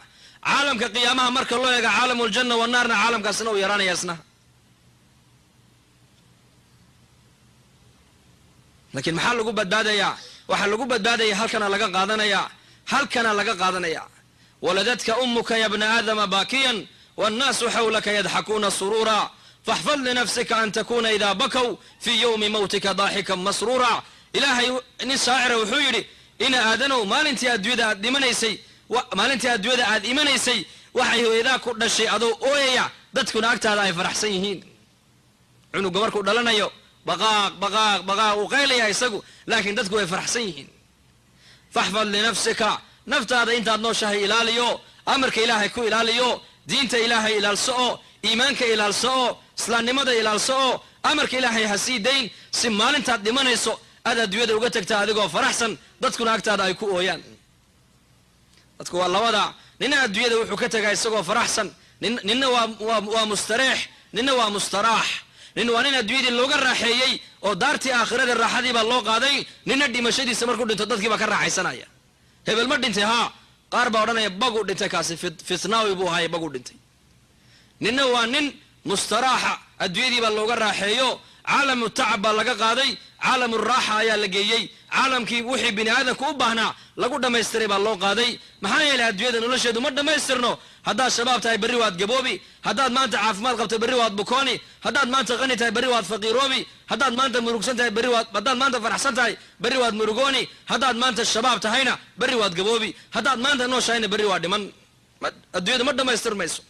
عالم كقيامها مرك الله يجا عالم الجنة والنار عالم كسنة ويرانا يا سنة لكن maxaa lagu badbaadayaa waxa lagu badbaadaya halkana laga qaadanaya waladadka ummuka ya ibn aadama baakiyan والناس حولك يضحكون سرورا فاحفظ لنفسك أن تكون إذا بكوا في يوم موتك ضاحكا مسرورا إلهي نسائر وحيري إن آدنوا ما لنتي أدويدا دمنيسي ما لنتي أدويدا إيمانيسي وحيه إذا كنا الشيء أدو أويا دتكن أكتر هاي فرح سيهين عنو قمركو دلنا يو بقاق وقيل يا يسقو لكن دتكو يفرح سيهين فاحفظ لنفسك نفت هذا انت نوشه إلاليو أمرك إلهي كو إلاليو دينت إلهي إلى السؤو إيمانك إلى السؤو سلان نمضى إلى السؤو أمرك إلهي هسيدين سمال انت دمان يسو هذا دويد وقتك تهدقو فرحسن دتكو أكتر هاي كو أويان دتكو الله وضع ننا دويد وحكتك يسقو فرحسن ننا ومستريح ننا ومستراح nin waa nin adduunyadii looga raaxeeyey oo daartii aakhirada raaxadii baa loo qaaday nina dhimashadiisa markuu dhinto dadkii baa ka raaxaysanaya hebel ma dhintay haa qaar baa odhanaya baguu dhintay kaasi fitnaawi buu ahaay baguu dhintay nina waa nin mustaraaxa adduunyadii baa looga raaxeeyo caalamu tacab baa laga qaaday caalamu raaxa ayaa la geeyey caalamkii wixii bini aadamku u baahnaa lagu dhammaystiray baa loo qaaday maxaa yeelay adduunyada nolosheedu ma dhammaystirno haddaad shabaab tahay berri waad gaboobi haddaad maanta caafimaad qabto berri waad bukooni haddaad maanta qani tahay berri waad faqiiroobi haddaad maanta murugsan tahay haddaad maanta faraxsan tahay berri waad murugooni haddaad maanta shabaab tahayna berri waad gaboobi haddaad maanta nooshahayna berri waa dhiman adduunyadu ma dhammaystirmayso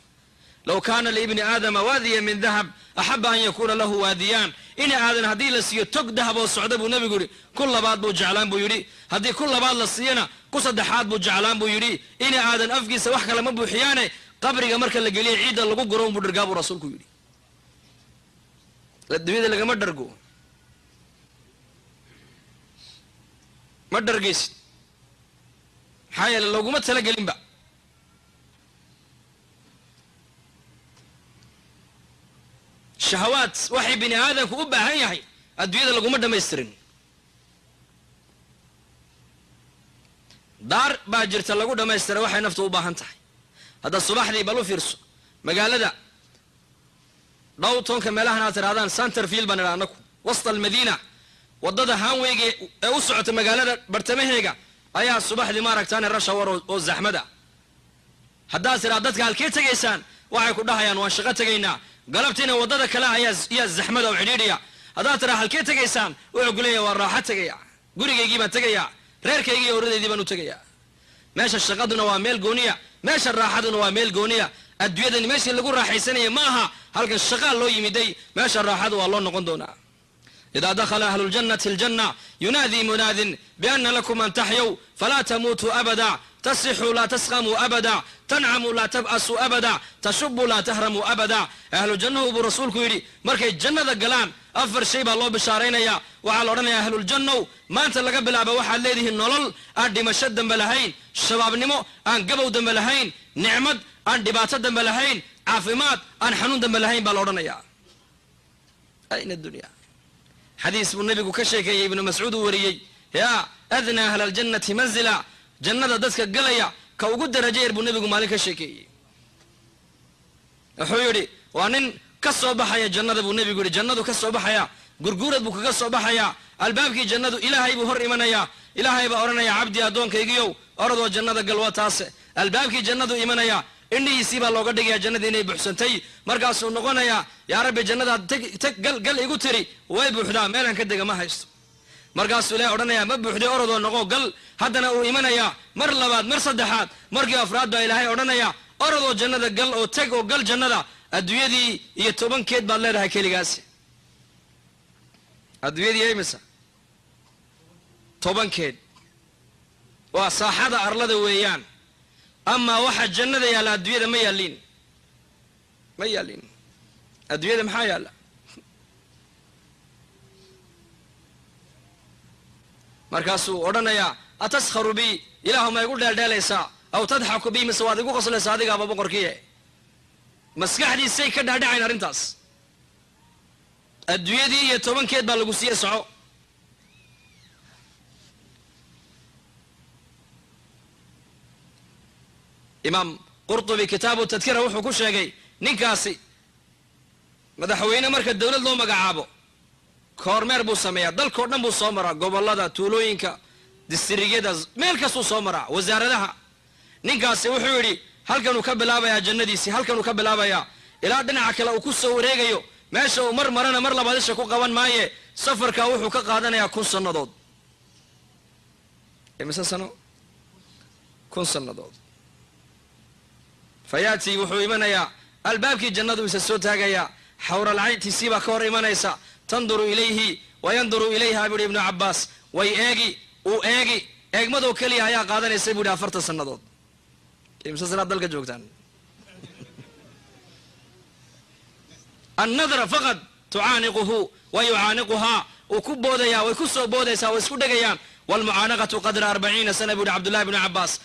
لو كان لابن آدم واديا من ذهب أحب أن يكون له واديان إن آدم هدي لسيه تك ذهب والصعدة بو نبي يقولي كل بعض بو جعلان بو يري هدي كل بعض لسينا قصد حاد بو جعلان بو يري إن آدم أفقي سوحك لما بو حياني قبري مركا اللي قليل عيدا اللي قرون بو درقابو رسولكو يري للدميد اللي ما درقو ما درقيس حيل لو ما تلاقي لمبا شهوات وحي بني آدم كوبا هاي الدنيا لو ما دميسترين دار باجرت لو دميستر وحي نفته وباهنتها هذا الصباح دي بلو فيرسو مقالة داوتون كمالها ترادان سانتر فيل بنرانكو وسط المدينة وضد هانويجي وسعت مقالة برتمهيجا أيها الصباح دي ما ركتان الرشا والزحمة هذا سرادتك هالكي تجيسان وحي كلها يا نواشقة تجينا قلبتنا وضد كلها يا الزحمة وعديدية هذا ترى هالكي تجيسان ويقول لي والراحة تجيا قولي يجيب تجيا غير كي يجي ورد يدي بنو تجيا ماشي الشقاد نواميل جونية ماشي الراحة نواميل جونية الدوية ماشي اللي يقول راح يسني معها هلك الشغال لو يمدي ماشي الراحة والله نقندونا إذا دخل أهل الجنة الجنة ينادي مناد بأن لكم أن تحيوا فلا تموتوا أبدا تصحوا لا تسقموا أبدا تنعموا لا تبأسوا أبدا تشبوا لا تهرموا أبدا أهل الجنة وبرسولك يري مركي الجنة ذا قلان أفر شيء بالله بشارين يا وعلى رنا أهل الجنة ما أنت اللي قبل أبا واحد ليده النلل أدي مشد دم بلهين شباب نمو أن قبوا دم بلهين نعمد أن دبات دم بلهين عافمات أن حنون دم بلهين بالله يا أين الدنيا حديث النبي كشيك يا ابن مسعود وريي يا أذنى أهل الجنة منزلا جنة دسك قليا كوجود درجير بالنبي مالك الشيكي حيوري وأنن كسر بحيا جنة بالنبي يقول جنة كسر بحيا قرقورة بك كسر بحيا الباب كي جنة إلهي بهر إيمانيا إلهي بأورنا يا عبدي أدون كيجيو أرض جنة قلوة تاسع الباب كي جنة إيمانيا إني يسيب الله قدك يا جنة إني بحسنتي مركز نقولنا يا رب جنة تك قل يقول تري وين بحدا ميلان كدك ما هيست مركز لا أورنا يا ما بحدا أرض نقول قل هذا هو إيمانيا مر لبعض مر صدحات مركز أفراد إلهي أورنا يا أرض جنة قل أو تك أو قل جنة الدنيا دي يتوبن كيد بالله ده كيلي قاسي الدنيا دي أي مسا توبن كيد وصاحب أرلده ويان أما واحد جنة يا لا الدنيا ده ما يلين الدنيا ده محايا لا مركاسو أردنا يا أتسخر بي إله ما يقول ده ليسا أو تضحك بي مسواد يقول قصة صادقة أبو بكر كيه مسكح دي سي كده داعي نرنتاس الدنيا دي يتوبن كيد بالغوسية سعو إمام قرطبي كتابه تذكره وحو كل شيء نكاسي مدحوينا مركز الدولة لو مقعابو كورمير بو سميا دل كورنم بو صومرا قبلدا تولوينكا دستريجيدا ميلكاسو صومرا وزارتها نكاسي وحو يري هل كانوا كبلابايا جنديسي هل كانوا كبلابايا إلى دنعا كلا uu ku soo wareegayo meesha uu mar marana mar labaadisha ku qaban maaye safarka wuxuu ka qaadanayaa 1000 sanadood imisa sano 1000 sanadood fayaati wuxuu imanayaa albaabkii jannadu isa soo taagaya xawra al-ayti siba ka hor imanaysa tanduru ilayhi wa yanduru ilayha ibn Abbas way eegi eegmado kaliya ayaa qaadanaysa buu 40 sanadood imisa sanad dalka joogtaan النظر فقط تعانقه ويعانقها وكبوديا ويكسو بوديسا ويسكدغيان والمعانقة قدر 40 سنة بن عبد الله بن عباس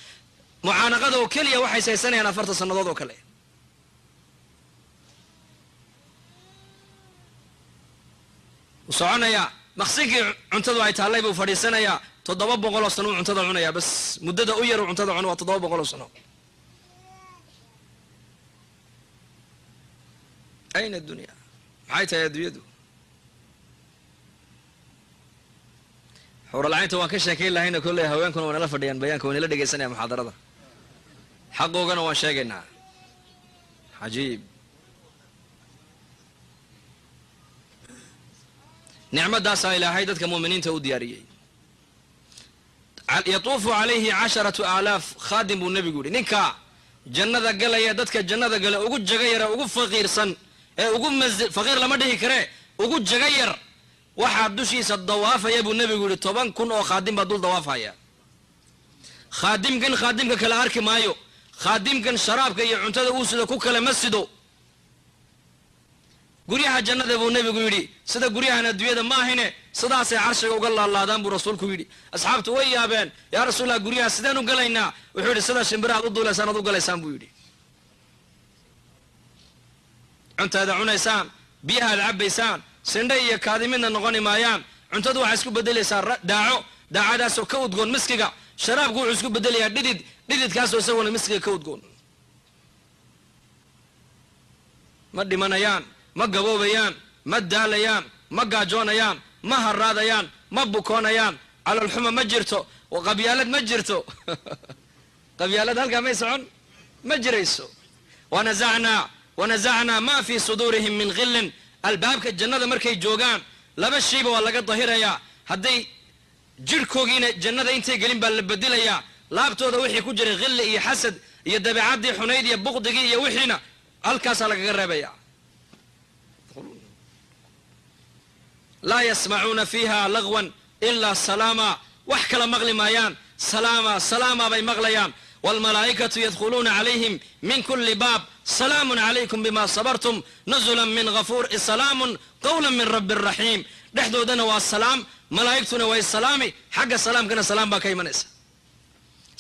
معانقته كليا waxay saysanayaan 40 sanadood oo kale وصعنايا مخسيكي cuntada ay taalay buu fadhiisanaya 700 sano cuntada cunaya bas muddada u yar cuntada cunwa 700 sano أين الدنيا؟ حيث يا ديدو حور العين توان كشاكين لهنا كلها هوانكم وانا لفديان بيانكم وانا لدغيسانيا محاضرada حقوقنا waan sheegaynaa عجيب نعمداس إلهي dadka muuminiinta u diyaariyay يطوف عليه 10000 خادم النبي يقول ninka jannada galaya dadka jannada gala ugu jagayara ugu faqiirsan ugu faqiir lama dhihi kare ugu jagayar waxa dushiisa dawaafaya buu nabigu yiri 10,000 oo khaadim baa dul dawaafaya khaadimka kala arki maayo khaadimkan sharaabka iyo cuntada uu sida ku kala masido guryaha jannada buu nebigu yidhi sida guryahan adduunyada ma ahine sidaasay carshiga uga laalaadaan buu rasuulku yidhi asxaabtu way yaabeen yaa rasuulallah guryaha sideen u galaynaa wuxuu yidhi sida shimbiraad u duulaysaan ad u galaysaan buu yidhi cuntaada cunaysaan biyahaad cabbaysaan sindhe iyo kaadi midna noqoni maayaan cuntadu waxay isku beddelaysaa daacadaasoo ka udgoon miskiga sharaabku wuxuu isku beddelayaa dhididkaasoo isaguna miskiga ka udgoon ma dhimanayaan ma gaboobayaan ma daalayaan ma gaajoonayaan ma harraadayaan ma bukoonayaan calolxuma ma jirto qabyaalad ma jirto qabyaalad halkaa may socon ma jirayso wanasacnaa ma fii suduurihim min khillin albaabka jannada markay joogaan laba shayba waa laga dahirayaa hadday jidhkoogiina jannada intay gelin baa la bedelayaa laabtooda wixii ku jiray khilli iyo xasad iyo dabeecaddii xunayd iyo buqdigii iyo wixiina halkaasaa lagaga reebaya laa yasmacuuna fiiha lagwan ilaa salaama wax kala maqli maayaan salaama bay maqlayaan waalmalaa'ikatu yadkhuluuna calayhim min kulli baab salaamun calaykum bima sabartum nuzulan min ghafuur salaamun qawlan min rabbi raxiim dhexdoodana waa salaam malaa'igtuna way salaami xagga salaamkana salaam baa ka imanaysa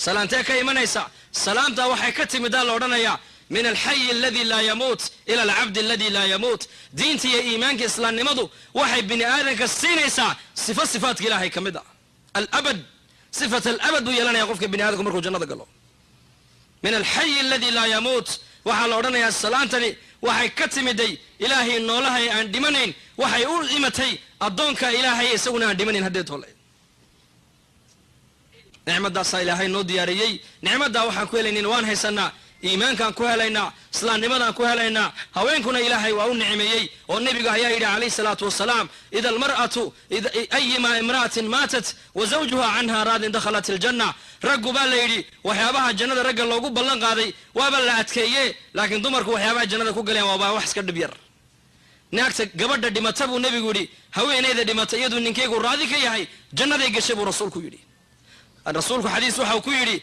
salaantee ka imanaysa salaamtaa waxay ka timidaa la odhanayaa min alxayi aladi laa yamuut ila alcabdi aladi laa yamuut diinta iyo iimaanka islaamnimadu waxay bini aadanka siinaysaa sifaadka ilaahay ka mid a alabad sifat alabad buu yeelanaya qofka bini aadamku markuu jannada galo min alxayi aladi laa yamuut waxaa la odhanayaa salaantani waxay ka timiday ilaahay noolahay aan dhimanayn waxay u imatay addoonka ilaahay isaguna aan dhimanayn haddeed hole nicmadaasaa ilaahay noo diyaariyey nicmaddaa waxaan ku helaynin waan haysanaa iimaankaan ku helaynaa islaamnimadaan ku helaynaa haweenkuna ilaahay waa u nicmeeyey oo nebiga ayaa yidhi calayhi salaatu wasalaam ida almar'atu ayima imra'atin maatat wa zawjuha canha raadin dakhalat iljanna raggu baa la yidhi waxyaabaha jannada ragga loogu ballan qaaday waaba la adkeeye laakiin dumarku waxyaabaha jannada ku galeen waaba wax iska dhib yar naagta gabadha dhimata buu nebigu yidhi haweenayda dhimata iyaduu ninkeygu raadi ka yahay jannaday gashay buu rasuulku yidhi rasuulku xadiis waxau ku yidhi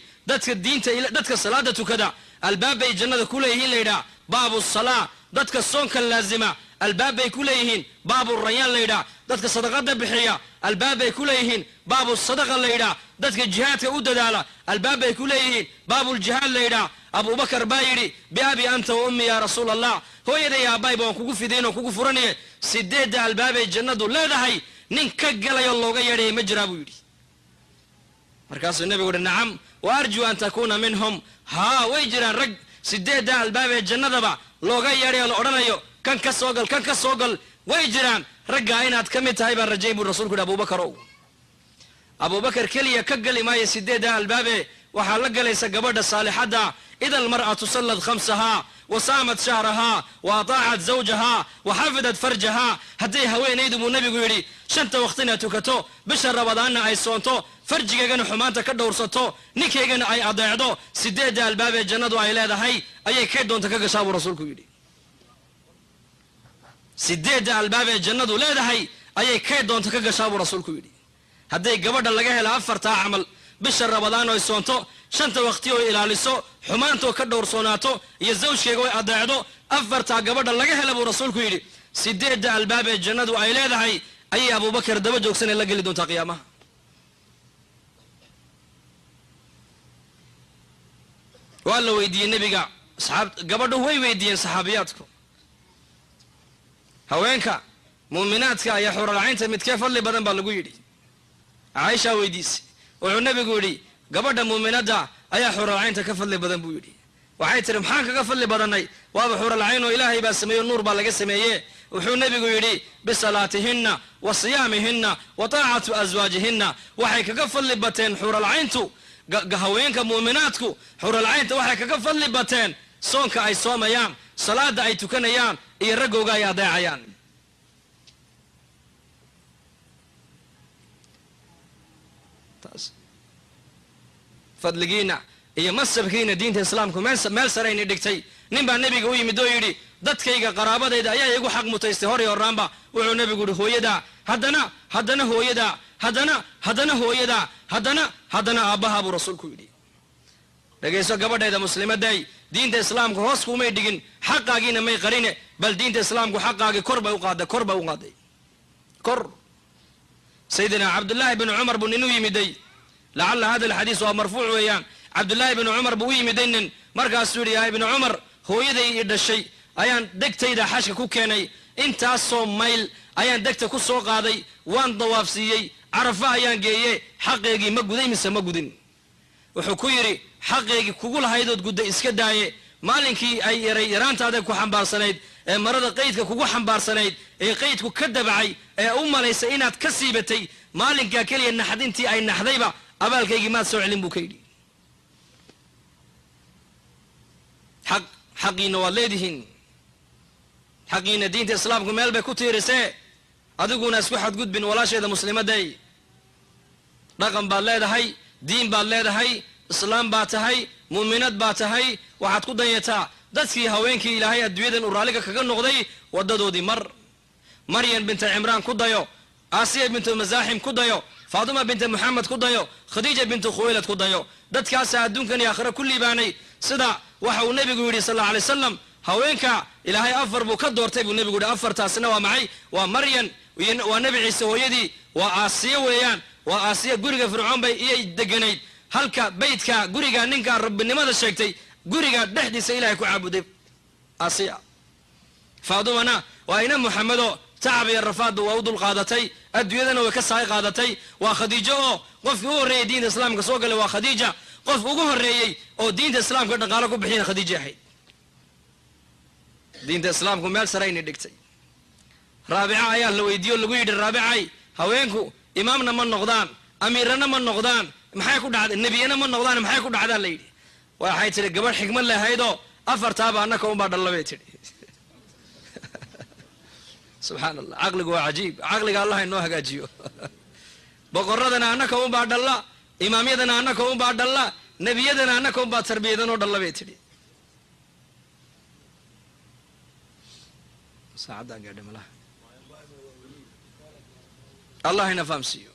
dadka salaada tukada albaabbay jannada ku leeyihiin layidhaa baabu salaa dadka soonka laazima albaabbay ku leeyihiin baabu rayaan layidhaa dadka sadaqada bixiya albaabbay ku leeyihiin baabu sadaqa layidhaa dadka jihaadka u dadaala albaabbay ku leeyihiin baabuljihaad layidhaa abubakar baa yidhi biabi anta wa ummi yaa rasuul allah hooyaday aabbayba waan kugu fidayn oo kugu furanaye 8 albaabay jannadu leedahay nin ka galayo looga yeedhaya ma jiraa buu yidhi markaasuu nebigu uhi nacam wa arjuu an takuuna minhum haa way jiraan rag 8 albaabee jannadaba looga yeedhayo la odhanayo kan ka soo gal way jiraan raggaa inaad ka mid tahay baan rajayn buu rasulku yidhi abubakar keliya ka gali maayo 8 albaabee waxaa la galaysa gabadha saalixadda ida almar'atu sallad khamsahaa wa saamat shahrahaa wa ataacat zawjahaa wa xafidat farjahaa hadday haweenaydu buu nebigu yidhi 5 waqtina tukato bisha rabadaanna ay soonto farjigeegana xumaanta ka dhowrsato ninkeygana ay adeecdo 8 albaabee jannadu ay leedahay ayay kay doonta ka gashaa buu rasuulku yidhi 8 albaabee jannadu leedahay ayay kay doonta ka gashaa buu rasuulku yidhi hadday gabadha laga hela 4 camal bisha rabadaan oy soonto 5 waqti oo ilaaliso xumaantoo ka dhowrsoonaato iyo zawjkeega way adeecdo 4 gabadha laga hela buu rasuulku yidhi 8 albaabee jannadu ay leedahay ayay abubakar daba joogsanee la geli doontaa qiyaamaha waa la weydiiyey nebiga gabadhu way weydiiyeen saxaabiyaadku haweenka muuminaadka ayaa xuralcaynta midkee fadli badan baa lagu yidhi caaishaa weydiisay wuxuu nebigu yidhi gabadha muuminadda ayaa xuralcaynta ka fadli badan buu yidhi waxay tihi maxaan kaga fadli badannay waaba xuralcayn oo ilaahay baa sameeyo nuur baa laga sameeye wuxuu nebigu yidhi bisalaatihinna wa siyaamihinna wa taacatu aswaajihinna waxay kaga fadli bateen xuralcayntu haweenka muuminaadku xuralcaynta waxay kaga fadli bateen soonka ay soomayaan salaada ay tukanayaan iyo raggooga ay adeecayaan fadligiina iyo masabkiina diinta islaamku meel sarayni dhigtay nin baa nebiga u yimid oo yidhi dadkayga qaraabadayda ayaa igu xaq mutaystay hor iyo horaanba wuxuu nebigu yidhi hooyadaa haddana hooyadaa haddana hooyadaa haddana aabbahaa buu rasuulku yidhi dhagayso gabadheeda muslimaday diinta islaamku hoos kumay dhigin xaqaagiina may qarine bal diinta islaamku xaqaagii kor bay u qaaday kor sayidina cabdullaahi binu cumar buu nin u yimiday lacalla hada alxadiis waa marfuuc weeyaan cabdullaahi binu cumar buu u yimiday nin markaasuu yidhi yaa ibnu cumar hooyaday ii dhashay ayaan degtayda xashka ku keenay intaasoo mayl ayaan degta ku soo qaaday waan dawaafsiiyey carafa ayaan geeye xaqeygii ma guday mise ma gudin wuxuu ku yidhi xaqeygii kugu lahaydood gudda iska daaye maalinkii ay yaraantaada ku xambaarsanayd ee marada qaydka kugu xambaarsanayd ee qaydku ka dabacay ee u malaysay inaad ka siibatay maalinkaa keliya naxdintii ay naxdayba abaalkaygii maad soo celin buu ka yidhi xaqiina waad leedihiin xaqiina diinta islaamku meel bay ku tiirisee adiguna isku xadgudbin walaasheeda muslimaday dhaqan baad leedahay diin baad leedahay islaam baad tahay mu'minad baad tahay waxaad ku danyataa dadkii haweenkii ilaahay adduunyadan uu raalliga kaga noqday waddadoodii maryan binta cimraan ku dayo aasiya bintu masaaxim ku dayo faatuma binta muxamed ku dayo khadiija bintu khuwaylad ku dayo dadkaasaa adduunkan iyo aakhira ku liibaanay sida waxa uu nebigu yidhi sal alla alay wasalam haweenka ilaahay 4 buu ka doortay buu nebigu yidhi 4taasina waa maxay waa maryan waa nebi ciise hooyadii waa aasiya weeyaan waa aasiya guriga fircoon bay iyay deganayd halka beydka guriga ninka rabbinimada sheegtay guriga dhexdiisa ilaahay ku caabuday aasiya faadumana waa ina muxamedo tacab iyo rafaadba waa u dul qaadatay adduunyadana way ka saay qaadatay waa khadiijo oo qofkii u horreeyey diinta islaamka soo galay waa khadiija qof ugu horreeyey oo diinta islaamka dhaqaalo ku bixiyana khadiija ahayd diinta islaamku meel sarayni dhigtay raabica ayaa la weydiiyo lagu yidhi raabicay haweenku imaamna ma noqdaan amiirana ma noqdaan maxay ku dhacday nebiyana ma noqdaan maxay ku dhacdaan la yidhi waxay tidhi gabadh xikmad lahaydoo 4taaba annaka unbaa dhallabay tidhi subxaan allah caqligu waa cajiib caqliga allah inoo hagaajiyo boqoradana annaka unbaa dhalla imaamyadana annaka unbaa dhalla nebiyadana annaka unbaa tarbiyadanoo dhallabay tidhi allah ina fahamsiiyo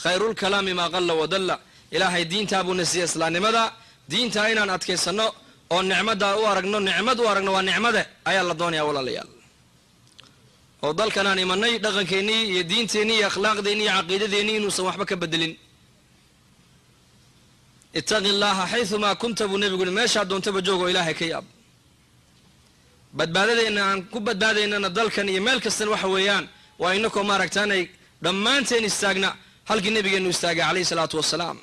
khayrulkalaami maa qalla wadalla ilaahay diintaa buuna siiyey islaamnimada diintaa inaan adkaysano oo nicmada u aragno nicmad u aragno waa nicmade ayaa la doonayaa walaalayaal oo dalkanaan imanay dhaqankeennii iyo diinteennii iyo akhlaaqdeennii iyo caqiidadeennii inuusan waxba ka bedelin ittaqi llaha xayumaa kunta buu nebigu yidhi meeshaa doontaba joogo ilaahay ka yaab badbaadadeenna aan ku badbaadaynana dalkan iyo meel kastan waxa weeyaan waa inakoo maaragtaanay dhammaanteen istaagna halkii nebigeennu istaagay calayhi salaatu wasalaam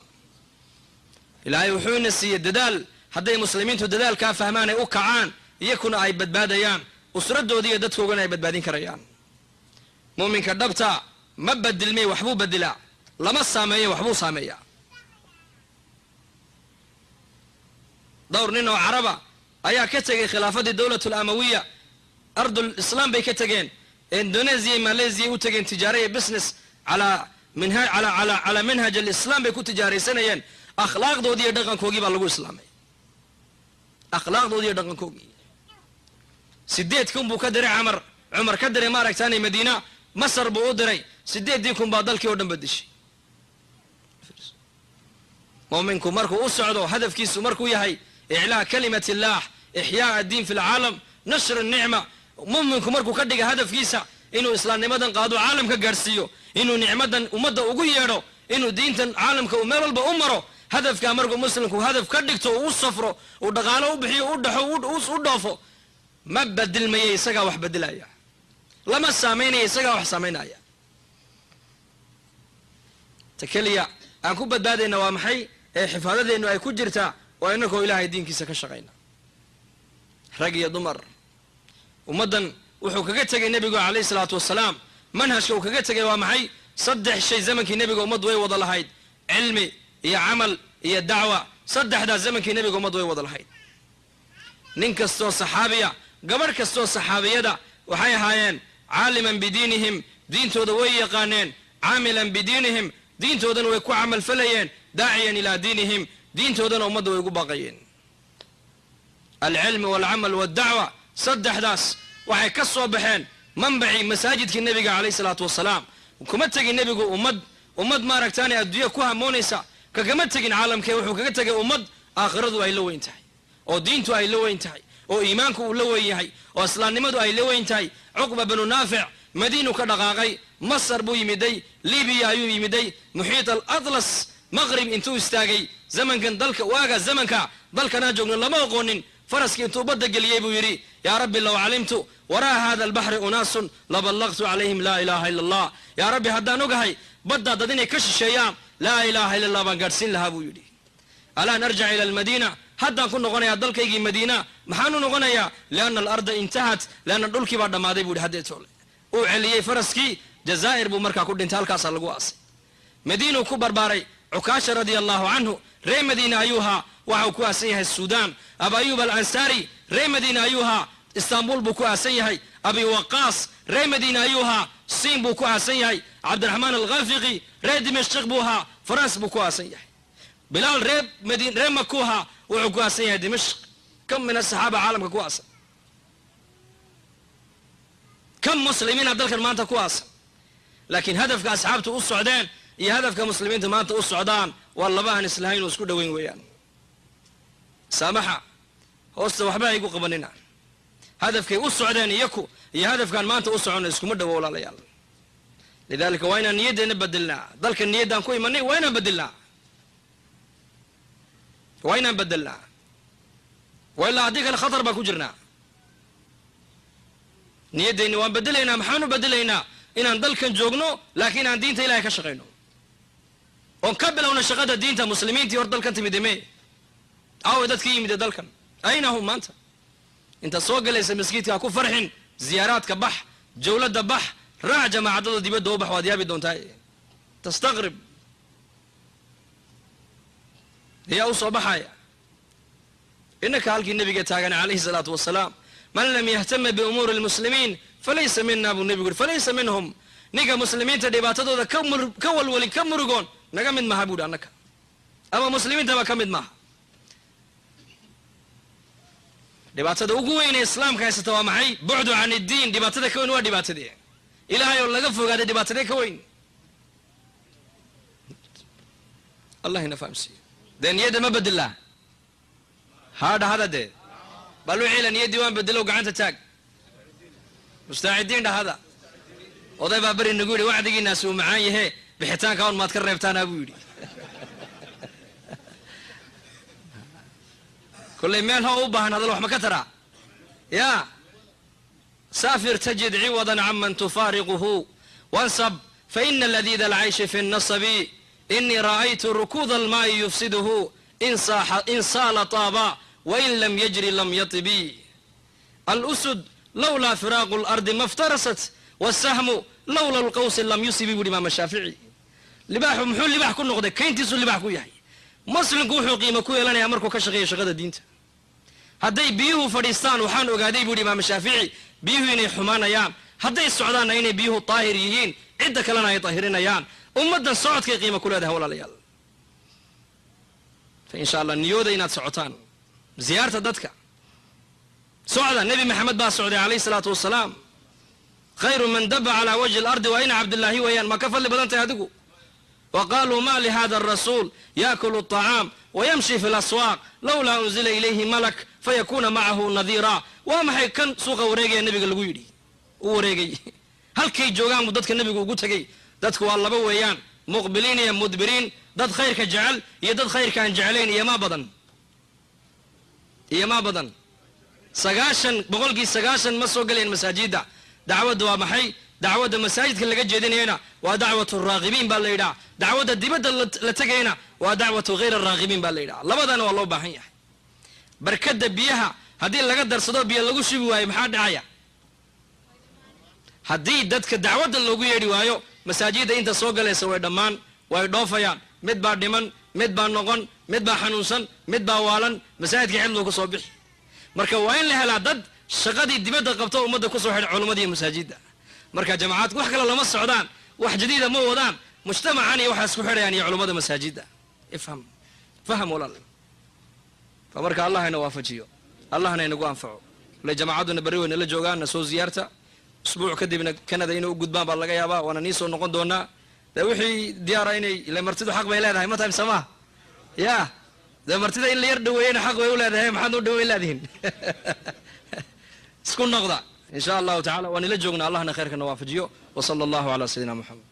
ilaahay wuxuu ina siiyey dadaal hadday muslimiintu dadaalkaa fahmaan ay u kacaan iyakuna ay badbaadayaan usradooda iyo dadkoogana ay badbaadin karayaan mu'minka dhabta ma badilmay waxbuu badilaa lama saameeyo waxbuu saameeyaa dhowr nin oo caraba ayaa ka tegay khilaafadii dowlatul amawiya ardul islaam bay ka tegeen indonesia malaysia u tageen tijaara iyo business calaa manhaj alislam bay ku tijaaraysanayeen akhlaaqdoodii iyo dhaqankoogii baa lagu islaamay akhlaaqdoodii iyo dhaqankoogii 8 kun buu ka diray cumar ka diray maaragtaanay madiina masar buu u diray 8 kun baa dalkii oo dhan badishay mu'minku markuu u socdo hadafkiisu markuu yahay iclaa kalimati illaah ixyaa addiin fi lcaalam nashr nicma mu'minku markuu ka dhiga hadafkiisa inuu islaamnimadan qaado caalamka gaadhsiiyo inuu nicmadan ummadda ugu yeedho inuu diintan caalamka uu meel walba u maro hadafkaa markuu muslimku hadaf ka dhigto uu u safro uu dhaqaalo u bixiyo u dhaxo u dhoofo ma badilmaya isagaa wax badilaya lama saamaynaya isagaa wax saamaynaya ta keliya aan ku badbaadayna waa maxay ee xifaadadeennu ay ku jirtaa waa inakoo ilaahay diinkiisa ka shaqayna rag iyo dumar ummaddan wuxuu kaga tegay nebigu calayhi salaatu wasalaam manhajka uu kaga tegay waa maxay 3 shay zamankii nebiga ummaddu way wada lahayd cilmi iyo camal iyo dacwa 3daa zamankii nebiga ummaddu way wada lahayd nin kastoo saxaabiya gabadh kastoo saxaabiyada waxay ahaayeen caaliman bidiinihim diintooda way yaqaaneen caamilan bidiinihim diintoodana way ku camal falayeen daaciyan ilaa diinihim diintoodana ummadda way ugu baaqayeen alcilmi walcamal waaldacwa 3daas waxay ka soo baxeen manbacii masaajidkii nebiga calayhi salaatu wasalaam kuma tegin nebigu ummad maaragtaanay adduunya ku hamoonaysa kagama tegin caalamkee wuxuu kaga tegay ummad aakhiradu ay la weyn tahay oo diintu ay la weyn tahay oo iimaanku uu la weyn yahay oo islaamnimadu ay la weyn tahay cuqba binu naafic madiinu ka dhaqaaqay masar buu yimiday libiya ayuu yimiday muxiit alatlas maqrib intuu istaagay zamankan dalka waaga zamanka dalkanaa joogno lama aqoonin faraskii intuu badda geliyey buu yidhi yaa rabbi low calimtu waraa hada albaxri unaasun laballaqtu calayhim laa ilaaha ila allah yaa rabbi haddaan ogahay baddaa dad inay ka shisheeyaan laa ilaaha ila allah baan gaadhsiin lahaa buu yidhi alaan arjac ila almadiina haddaan ku noqonayaa dalkaygii madiina maxaanu noqonayaa lianna alarda intahat lianna dhulkii baa dhammaaday buu yidhi haddeetoole uu celiyey faraskii jazaa'ir buu markaa ku dhintay halkaasaa lagu aasay madiinuu ku barbaaray cukaasha radia allahu canhu reer madiina ayuu ahaa waxau ku aasan yahay suudaan aba ayub alansaari reer madiina ayuu ahaa istanbul buu ku aasan yahay abi waqaas reer madiina ayuu ahaa siin buu ku aasan yahay cabdiraxmaan alkhafiqi reer dimashq buu ahaa faranse buu ku aasan yahay bilaal reer makuu ahaa wuxuu ku aasan yahay dimashq kam min asaxaaba caalamka ku aasan kam muslimiina dalkan maanta ku aasan laakiin hadafka asxaabtu u socdeen iyo hadafka muslimiinta maanta u socdaan waa laba aan islahayn oo isku dhoweyn weeyaan saamaxa hoosta waxba aygu qabanina hadafkay u socdeen iyaku iyo hadafkaan maanta u soconno iskuma dhowo walaalayaal lidaalika waa inaan niyaddeena bedelnaa dalka niyaddaan ku imanay waa inaan bedelnaa waa ilaa haddii kale khatar baan ku jirnaa niyaddeeni waan bedelaynaa maxaanu bedelaynaa inaan dalkan joogno laakiin aan diinta ilahay ka shaqayno oon ka bilowna shaqada diinta muslimiintii hor dalkan timid eme aaway dadka yimide dalkan ayna hum maanta inta soo galaysa maskiidka ku farxin ziyaaraadka bax jawladda bax raac jamaacadada dibadda u bax waad yaabi doontaa tastaqrib yaa u soo baxaya innaka halkii nabiga taagan calayhi salaatu wasalaam man lam yahtama biumuuri lmuslimiin falaysa mina buu nebigu yuri falaysa minhum ninka muslimiinta dhibaatadooda ka walwalin ka murugoon naga mid maha buuhi annaka ama muslimiintaba ka mid maaha dhibaatada ugu weyn ee islaamka haysata waa maxay bucdu can iddiin dhibaatada ka weyn waa dhibaatadee ilaahay oo laga fogaaday dhibaatadee ka weyn allah ina fahamsiiyo dee niyadda ma bedelaa haadhahada dee bal wixiila niyaddii waan bedelow gacanta taag mustaacidiin dhahada oday baa beri nagu yidhi wacdigiinaasi uu macaan yahe bixitaanka on maad ka reebtaanaa buu yidhi kollay meel hoo u baahan hadal wax ma ka taraa yaa saafir tajid ciwadan caman tufaariquhu wansab faina ladiida alcayshi fi nnasabi inii ra'aytu rukuuda almaa'i yufsiduhu in saala taaba wain lam yajri lam yatibi alusud lawlaa firaaqu lardi ma ftarasat wasahmu lawla lqawsi lam yusibi buuhi imaam shaafici libaaxu muxuu libaax ku noqday kayntiisuu libaax ku yahay muslimku wuxuu qiimo ku yeelanayaa markuu ka shaqeeyo shaqada diinta hadday biyuhu fadhiistaan waxaan ogaaday buuhi imaam shaafici biyuhu inay xumaanayaan hadday socdaanna inay biyuhu daahir yihiin cidda kalena ay daahirinayaan ummaddan socodkay qiimo ku leedahay walaalayaal fa insha allah niyooda inaad socotaan ziyaarta dadka socda nebi maxamed baa socday calayhi salaatu wasalaam khayru man daba calaa wajhi alardi waa ina cabdillaahi weeyaan ma ka fadli badan tahay adigu wa qaaluu ma lihada arasuul yaakulu aطacaam wayamshi fi laswaaq lawlaa unzila ilayhi malak fayakuna macahu nadiira waa maxay kan suuqa wareegaya nebiga lagu yidhi u wareegay halkay joogaan buu dadka nebigu ugu tegay dadku waa laba weeyaan muqbiliin iyo mudbiriin dad khayrka jecel iyo dad khayrka aan jeclayn iyo maa badan 90% ma soo galeen masaajidda dacwadda waa maxay dacwadda masaajidka laga jeedinayana waa dacwatu raaqibiin baa la yidhaha dacwadda dibadda la tegayna waa dacwatu hayr araaqibiin baa la yidhaha labadana waa loo baahan yahay barkadda biyaha haddii laga darsado biyo lagu shubi waayo maxaa dhacaya haddii dadka dacwadda loogu yeedhi waayo masaajidda inta soo galaysa way dhammaan way dhoofayaan mid baa dhiman mid baa noqon mid baa xanuunsan mid baa waalan masaajidka xidluu ka soo bixi marka waa in la helaa dad shaqadii dibadda qabto ummadda kusoo xidha culammadii masaajidda marka jamacaadku wax kale lama socdaan wax jadiida ma wadaan mujtamacan iyo waxaa isku xidhayaan iyo culammada masaajidda faham walaal fa marka allah ina waafajiyo allahna inagu anfaco le jamacadduna berri weyna la joogaanna soo ziyaarta usbuuc kadibna kanada inay u gudbaan baa laga yaabaa waana nii soo noqon doonaa dee wixii diyaara inay ile martidu xaq bay leedahay ma tahay mise maha ya dee martida in la yar dhaweeyena xaq way u leedahay maxaad u dhaweyn laadihin isku noqda in sha allahu tacala waan ila joognaa allahna khayrkana waafajiyo wa sala allahu calaa sayidina muxamed